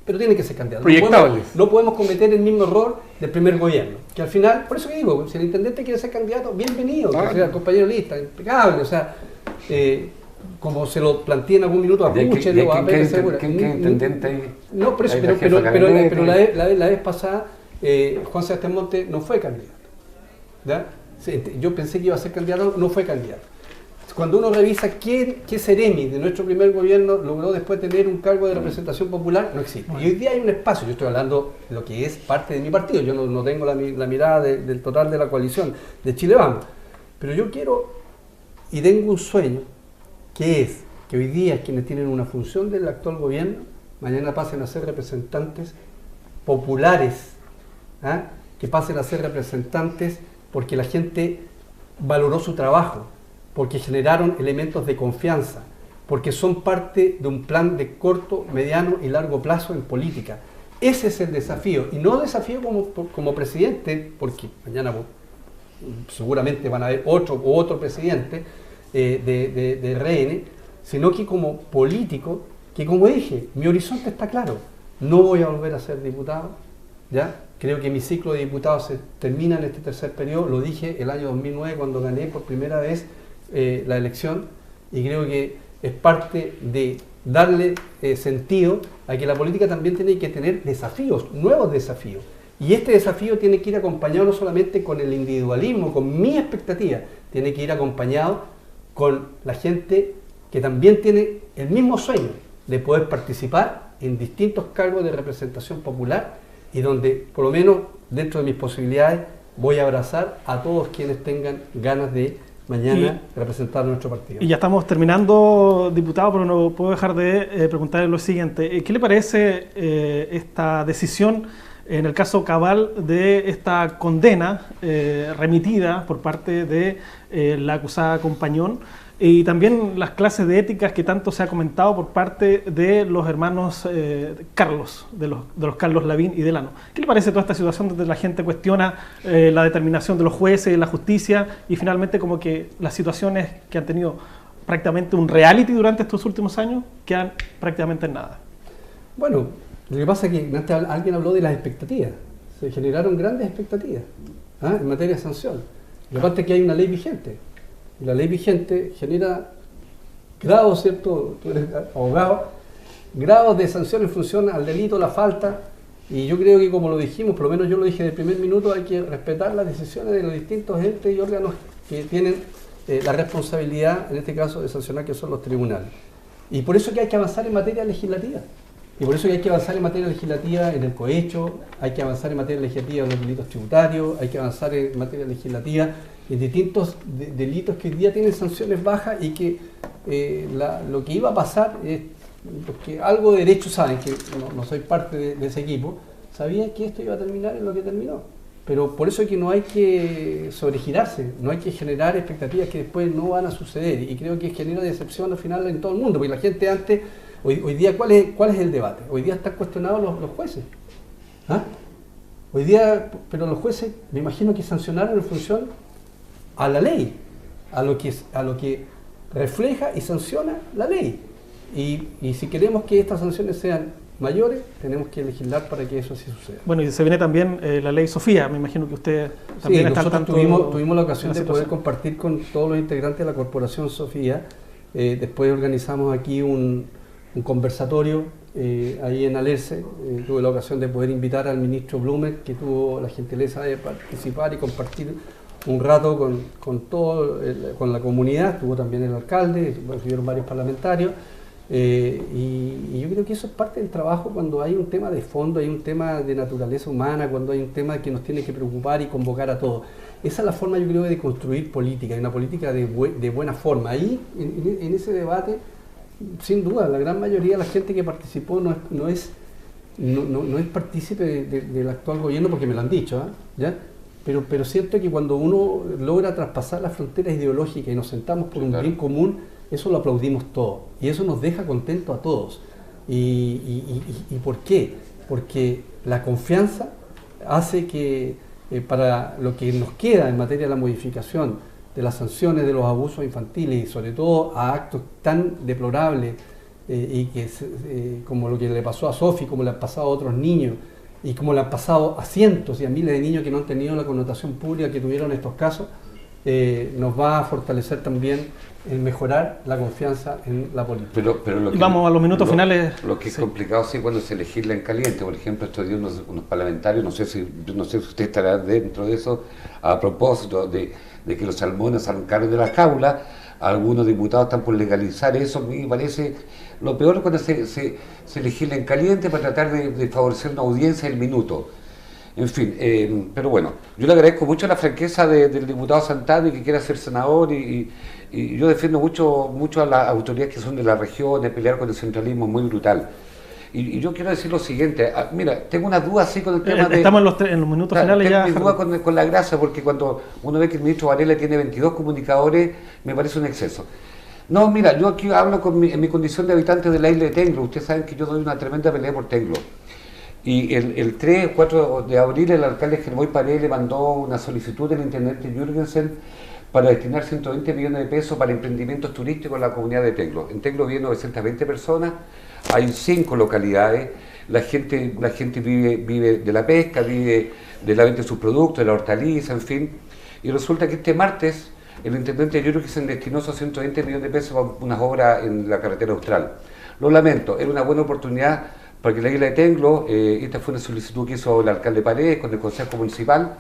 Pero tienen que ser candidatos. Proyectables. No podemos cometer el mismo error del primer gobierno. Que al final, por eso que digo, si el intendente quiere ser candidato, bienvenido. Que sea el compañero lista, impecable. O sea, como se lo planteé en algún minuto a Puche o a Pérez Segura. ¿Qué intendente ahí? No, pero la vez pasada, Juan Sebastián Monte no fue candidato. ¿Ya? Yo pensé que iba a ser candidato, no fue candidato. Cuando uno revisa qué Ceremi de nuestro primer gobierno logró después tener un cargo de representación popular, no existe. Y hoy día hay un espacio, yo estoy hablando de lo que es parte de mi partido, yo no tengo la mirada del total de la coalición de Chile Vamos, pero yo quiero y tengo un sueño, que es que hoy día quienes tienen una función del actual gobierno, mañana pasen a ser representantes populares, que pasen a ser representantes porque la gente valoró su trabajo, porque generaron elementos de confianza, porque son parte de un plan de corto, mediano y largo plazo en política. Ese es el desafío, y no desafío como presidente, porque mañana seguramente van a haber otro presidente de RN, sino que como político, que como dije, mi horizonte está claro, no voy a volver a ser diputado, ¿ya? Creo que mi ciclo de diputado se termina en este tercer periodo, lo dije el año 2009 cuando gané por primera vez la elección, y creo que es parte de darle sentido a que la política también tiene que tener desafíos, nuevos desafíos, y este desafío tiene que ir acompañado no solamente con el individualismo, con mi expectativa, tiene que ir acompañado con la gente que también tiene el mismo sueño de poder participar en distintos cargos de representación popular, y donde por lo menos dentro de mis posibilidades voy a abrazar a todos quienes tengan ganas de mañana representar a nuestro partido. Y ya estamos terminando, diputado, pero no puedo dejar de preguntarle lo siguiente. ¿Qué le parece esta decisión, en el caso Cabal, de esta condena remitida por parte de la acusada Compañón, y también las clases de éticas que tanto se ha comentado por parte de los hermanos Carlos, de los Carlos Lavín y Delano? ¿Qué le parece toda esta situación donde la gente cuestiona la determinación de los jueces, de la justicia, y finalmente como que las situaciones que han tenido prácticamente un reality durante estos últimos años quedan prácticamente en nada? Bueno, lo que pasa es que antes alguien habló de las expectativas. Se generaron grandes expectativas en materia de sanción. Lo que pasa es que hay una ley vigente. Y la ley vigente genera grados, ¿cierto? Tú eres abogado, grados de sanción en función al delito, la falta. Y yo creo que, como lo dijimos, por lo menos yo lo dije desde el primer minuto, hay que respetar las decisiones de los distintos entes y órganos que tienen la responsabilidad, en este caso, de sancionar, que son los tribunales. Y por eso que hay que avanzar en materia legislativa. Y por eso que hay que avanzar en materia legislativa en el cohecho, hay que avanzar en materia legislativa en los delitos tributarios, hay que avanzar en materia legislativa en distintos delitos que hoy día tienen sanciones bajas y que lo que iba a pasar es, los que algo de derecho saben, que no soy parte de ese equipo, sabían que esto iba a terminar en lo que terminó. Pero por eso es que no hay que sobregirarse, no hay que generar expectativas que después no van a suceder. Y creo que genera decepción al final en todo el mundo, porque la gente antes, hoy día, ¿cuál es el debate? Hoy día están cuestionados los jueces. ¿Ah? Hoy día, pero los jueces, me imagino que sancionaron en función a la ley, a lo que refleja y sanciona la ley. Y si queremos que estas sanciones sean mayores, tenemos que legislar para que eso así suceda. Bueno, y se viene también la ley Sofía, me imagino que usted también está al tanto. Tuvimos la ocasión de poder compartir con todos los integrantes de la Corporación Sofía. Después organizamos aquí un conversatorio ahí en Alerce. Tuve la ocasión de poder invitar al ministro Blumer, que tuvo la gentileza de participar y compartir un rato con la comunidad. Tuvo también el alcalde, estuvieron varios parlamentarios. Y yo creo que eso es parte del trabajo cuando hay un tema de fondo, hay un tema de naturaleza humana, cuando hay un tema que nos tiene que preocupar y convocar a todos. Esa es la forma, yo creo, de construir política, y una política de buena forma. Ahí, en ese debate, sin duda, la gran mayoría de la gente que participó no es partícipe del actual gobierno, porque me lo han dicho, ¿ya? Pero siento que cuando uno logra traspasar las fronteras ideológicas y nos sentamos por un bien común, eso lo aplaudimos todos y eso nos deja contentos a todos. ¿Y por qué? Porque la confianza hace que para lo que nos queda en materia de la modificación de las sanciones de los abusos infantiles y sobre todo a actos tan deplorables y que como lo que le pasó a Sofi, como le ha pasado a otros niños y como le han pasado a cientos y a miles de niños que no han tenido la connotación pública que tuvieron estos casos, nos va a fortalecer también en mejorar la confianza en la política. Pero lo que, vamos a los minutos finales. Lo que es complicado sí cuando se legisla en caliente. Por ejemplo, estos días unos parlamentarios, no sé si usted estará dentro de eso, a propósito de que los salmones salgan caros de la jaula, algunos diputados están por legalizar eso. A mí me parece lo peor cuando se legisla en caliente para tratar de favorecer una audiencia del minuto. En fin, pero bueno, yo le agradezco mucho la franqueza del diputado Santana y que quiera ser senador y yo defiendo mucho a las autoridades que son de la región, de pelear con el centralismo muy brutal. Y yo quiero decir lo siguiente, mira, tengo una duda así con el tema Estamos en los minutos finales ya. Tengo duda con la grasa, porque cuando uno ve que el ministro Varela tiene 22 comunicadores, me parece un exceso. No, mira, yo aquí hablo en mi condición de habitante de la isla de Tenglo. Ustedes saben que yo doy una tremenda pelea por Tenglo. Y el 3 o 4 de abril el alcalde Gerboy Paredes le mandó una solicitud del intendente Jürgensen para destinar 120 millones de pesos para emprendimientos turísticos en la comunidad de Tenglo. En Tenglo viven 920 personas, hay 5 localidades, la gente vive de la pesca, vive de la venta de sus productos, de la hortaliza, en fin. Y resulta que este martes el intendente Jürgensen destinó esos 120 millones de pesos para unas obras en la carretera austral. Lo lamento, era una buena oportunidad para que la isla de Tenglo, esta fue una solicitud que hizo el alcalde Paredes con el Consejo Municipal,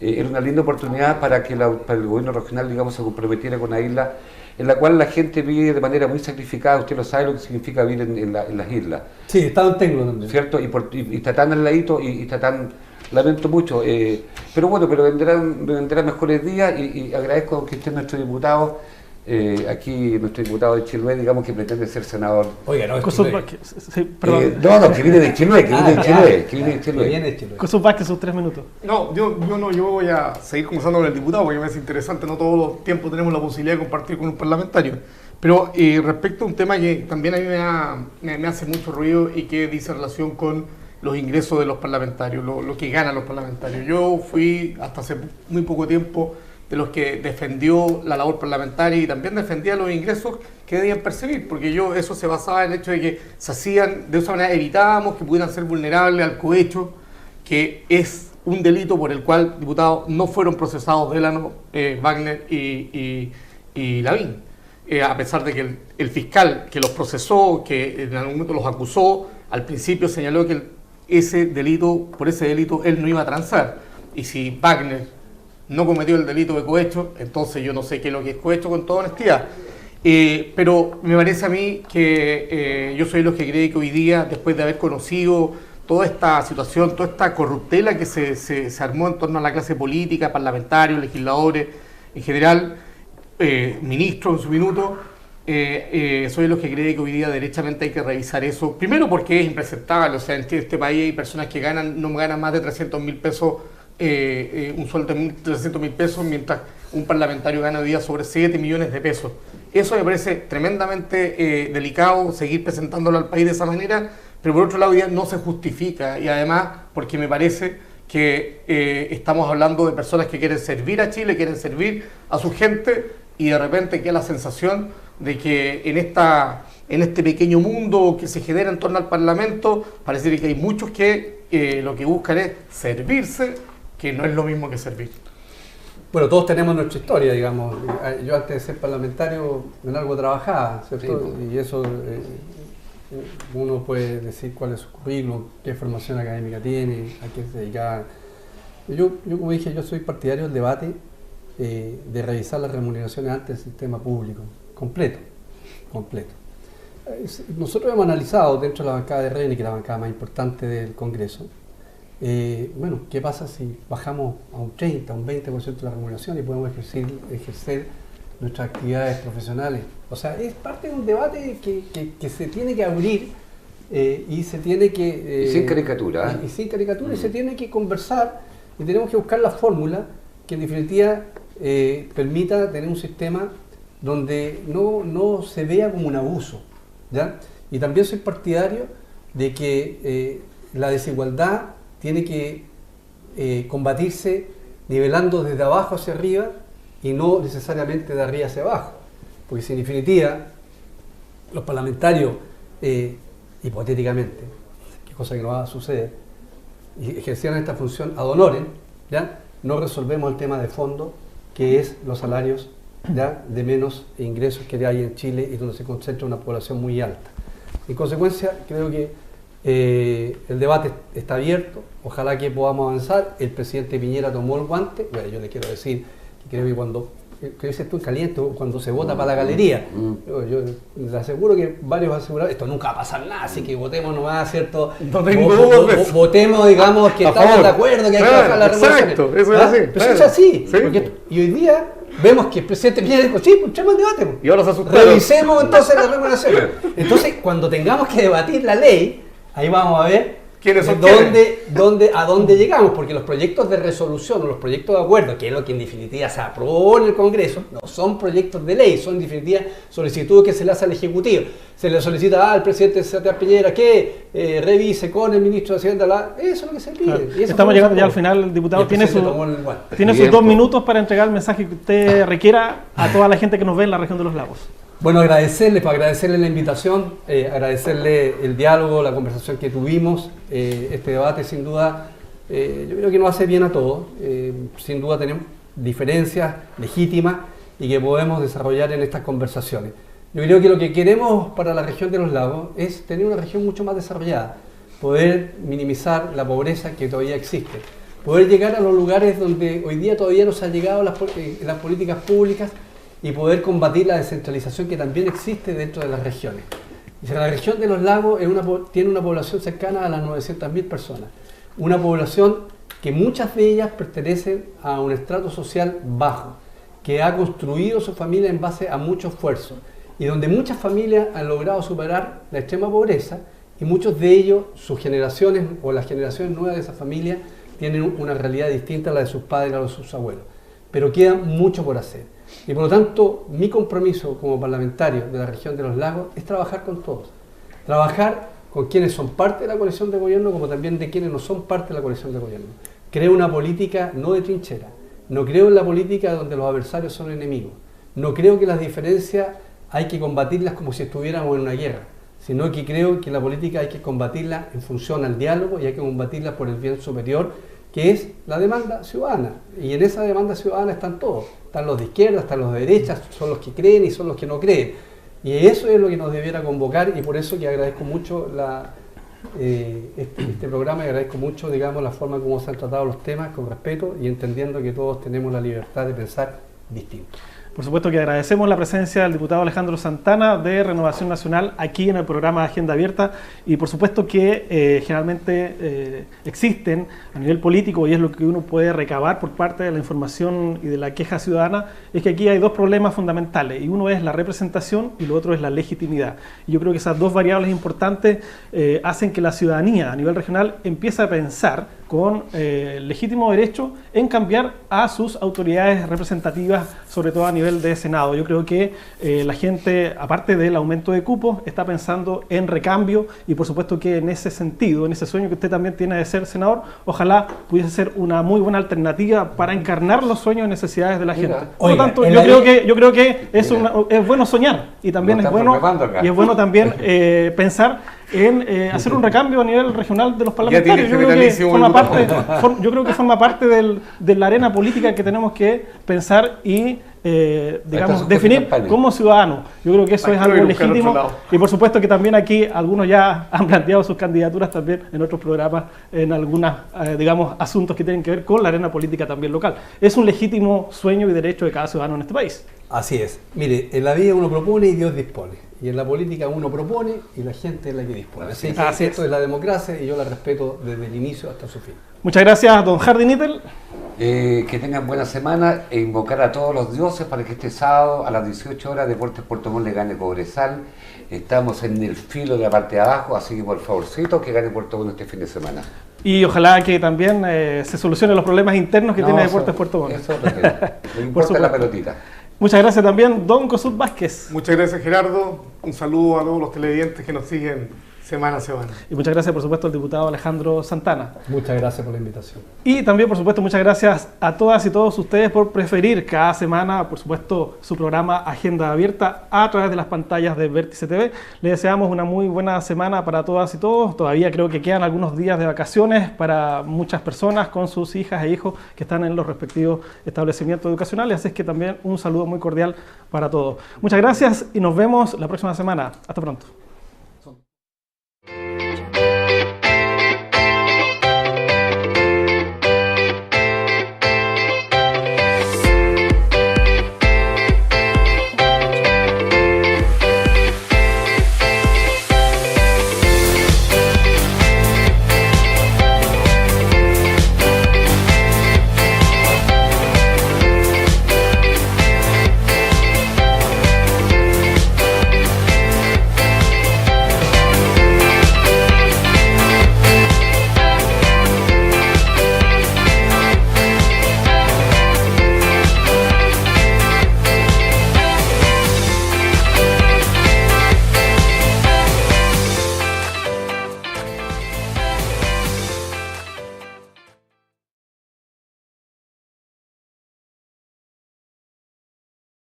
era una linda oportunidad para que para el gobierno regional, digamos, se comprometiera con una isla en la cual la gente vive de manera muy sacrificada. Usted lo sabe lo que significa vivir en las islas. Sí, está en Tenglo también. ¿Cierto? Y está tan al ladito y está tan... Lamento mucho, pero bueno, vendrán mejores días y agradezco que esté nuestro diputado. Aquí nuestro diputado de Chiloé, digamos que pretende ser senador. Oiga, no, no, que viene de Chiloé, que viene de Chiloé. Jesús Vázquez, sus 3 minutos. No, yo voy a seguir conversando con el diputado porque me parece interesante, no todos los tiempos tenemos la posibilidad de compartir con un parlamentario. Pero respecto a un tema que también a mí me hace mucho ruido y que dice relación con los ingresos de los parlamentarios, lo que ganan los parlamentarios. Yo fui hasta hace muy poco tiempo de los que defendió la labor parlamentaria y también defendía los ingresos que debían percibir, porque eso se basaba en el hecho de que se hacían, de esa manera evitábamos que pudieran ser vulnerables al cohecho, que es un delito por el cual diputados no fueron procesados Delano, Wagner y Lavín, a pesar de que el fiscal que los procesó, que en algún momento los acusó, al principio señaló que por ese delito él no iba a transar, y si Wagner no cometió el delito de cohecho, entonces yo no sé qué es lo que es cohecho, con toda honestidad. Pero me parece a mí que yo soy de los que cree que hoy día, después de haber conocido toda esta situación, toda esta corruptela que se armó en torno a la clase política, parlamentarios, legisladores, en general, ministros en su minuto, soy de los que cree que hoy día derechamente hay que revisar eso. Primero porque es impresentable, o sea, en este país hay personas que no ganan más de 300.000 pesos, un sueldo de 300.000 pesos, mientras un parlamentario gana hoy día sobre 7 millones de pesos. Eso me parece tremendamente delicado, seguir presentándolo al país de esa manera, pero por otro lado hoy día no se justifica, y además porque me parece que estamos hablando de personas que quieren servir a Chile, quieren servir a su gente, y de repente queda la sensación de que en este pequeño mundo que se genera en torno al Parlamento, parece que hay muchos que lo que buscan es servirse, que no es lo mismo que servir. Bueno, todos tenemos nuestra historia, digamos. Yo antes de ser parlamentario en algo trabajaba, ¿cierto? Sí. Y eso uno puede decir cuál es su currículum, qué formación académica tiene, a qué se dedica. Yo, como dije, yo soy partidario del debate de revisar las remuneraciones antes del sistema público, completo. Nosotros hemos analizado dentro de la bancada de RN, que es la bancada más importante del Congreso, bueno, ¿qué pasa si bajamos a un 30, un 20% de la remuneración y podemos ejercer nuestras actividades profesionales? O sea, es parte de un debate que se tiene que abrir y se tiene que... y sin caricatura. Y sin caricatura, y se tiene que conversar, y tenemos que buscar la fórmula que en definitiva permita tener un sistema donde no se vea como un abuso, ¿ya? Y también soy partidario de que la desigualdad tiene que combatirse nivelando desde abajo hacia arriba y no necesariamente de arriba hacia abajo, porque si en definitiva los parlamentarios, hipotéticamente, que cosa que no va a suceder, y ejercieran esta función ad honorem, ¿ya? No resolvemos el tema de fondo, que es los salarios, ¿ya?, de menos ingresos que hay en Chile y donde se concentra una población muy alta. En consecuencia, creo que el debate está abierto, ojalá que podamos avanzar. El presidente Piñera tomó el guante. Bueno, yo le quiero decir que creo que cuando dices tú en caliente, cuando se vota para la galería, yo les aseguro que varios aseguran, esto nunca va a pasar nada, así que votemos nomás, ¿cierto? No tengo dudas. Votemos, digamos, que estamos de acuerdo, que hay que bajar la revolución. Exacto, eso es así. Pero eso es así, ¿sí? Y hoy día vemos que el presidente Piñera dijo, sí, pues echemos el debate. Y ahora se asustaron. Revisemos entonces la remuneración. Entonces, cuando tengamos que debatir la ley, ahí vamos a ver a dónde llegamos, porque los proyectos de resolución o los proyectos de acuerdo, que es lo que en definitiva se aprobó en el Congreso, no son proyectos de ley, son en definitiva solicitudes que se le hace al Ejecutivo. Se le solicita al presidente Sebastián Piñera que revise con el ministro de Hacienda, eso es lo que se pide. Claro. Estamos llegando ya al final, el diputado tiene sus 2 minutos para entregar el mensaje que usted requiera a toda la gente que nos ve en la región de los lagos. Bueno, agradecerle la invitación, agradecerle el diálogo, la conversación que tuvimos, este debate sin duda, yo creo que nos hace bien a todos, sin duda tenemos diferencias legítimas y que podemos desarrollar en estas conversaciones. Yo creo que lo que queremos para la región de los lagos es tener una región mucho más desarrollada, poder minimizar la pobreza que todavía existe, poder llegar a los lugares donde hoy día todavía no se han llegado las políticas públicas, y poder combatir la descentralización que también existe dentro de las regiones. La región de los lagos tiene una población cercana a las 900.000 personas, una población que muchas de ellas pertenecen a un estrato social bajo, que ha construido su familia en base a mucho esfuerzo, y donde muchas familias han logrado superar la extrema pobreza, y muchos de ellos, sus generaciones o las generaciones nuevas de esa familia, tienen una realidad distinta a la de sus padres o a la de sus abuelos. Pero queda mucho por hacer. Y por lo tanto, mi compromiso como parlamentario de la región de los lagos es trabajar con todos. Trabajar con quienes son parte de la coalición de gobierno, como también de quienes no son parte de la coalición de gobierno. Creo una política no de trinchera. No creo en la política donde los adversarios son enemigos. No creo que las diferencias hay que combatirlas como si estuviéramos en una guerra, sino que creo que la política hay que combatirla en función al diálogo y hay que combatirla por el bien superior, que es la demanda ciudadana. Y en esa demanda ciudadana están todos. Están los de izquierda, están los de derecha, son los que creen y son los que no creen. Y eso es lo que nos debiera convocar, y por eso que agradezco mucho este programa, y agradezco mucho, digamos, la forma como se han tratado los temas, con respeto y entendiendo que todos tenemos la libertad de pensar distinto. Por supuesto que agradecemos la presencia del diputado Alejandro Santana de Renovación Nacional aquí en el programa Agenda Abierta, y por supuesto que generalmente existen a nivel político, y es lo que uno puede recabar por parte de la información y de la queja ciudadana, es que aquí hay dos problemas fundamentales, y uno es la representación y lo otro es la legitimidad. Y yo creo que esas dos variables importantes hacen que la ciudadanía a nivel regional empiece a pensar con legítimo derecho en cambiar a sus autoridades representativas, sobre todo a nivel de Senado. Yo creo que la gente, aparte del aumento de cupos, está pensando en recambio, y por supuesto que en ese sentido, en ese sueño que usted también tiene de ser senador, ojalá pudiese ser una muy buena alternativa para encarnar los sueños y necesidades de la gente. Por lo tanto, yo creo que es bueno soñar, y también es bueno también pensar en hacer un recambio a nivel regional de los parlamentarios. Yo creo que forma parte de la arena política que tenemos que pensar y definir como ciudadanos. Yo creo que eso es algo legítimo, y por supuesto que también aquí algunos ya han planteado sus candidaturas también en otros programas, en algunos asuntos que tienen que ver con la arena política también local. Es un legítimo sueño y derecho de cada ciudadano en este país. Así es. Mire, en la vida uno propone y Dios dispone. Y en la política uno propone y la gente es la que dispone. Así que esto es la democracia, y yo la respeto desde el inicio hasta su fin. Muchas gracias, don Hardy Nittel. Que tengan buena semana, e invocar a todos los dioses para que este sábado a las 18 horas Deportes Puerto Montt le gane Cobresal. Estamos en el filo de la parte de abajo, así que por favorcito que gane Puerto Montt este fin de semana. Y ojalá que también se solucionen los problemas internos que tiene Deportes Puerto Montt. Eso lo importa la pelotita. Muchas gracias también, don Cosut Vázquez. Muchas gracias, Gerardo. Un saludo a todos los televidentes que nos siguen semana a semana. Y muchas gracias, por supuesto, al diputado Alejandro Santana. Muchas gracias por la invitación. Y también, por supuesto, muchas gracias a todas y todos ustedes por preferir cada semana, por supuesto, su programa Agenda Abierta a través de las pantallas de Vértice TV. Les deseamos una muy buena semana para todas y todos. Todavía creo que quedan algunos días de vacaciones para muchas personas con sus hijas e hijos que están en los respectivos establecimientos educacionales. Así es que también un saludo muy cordial para todos. Muchas gracias y nos vemos la próxima semana. Hasta pronto.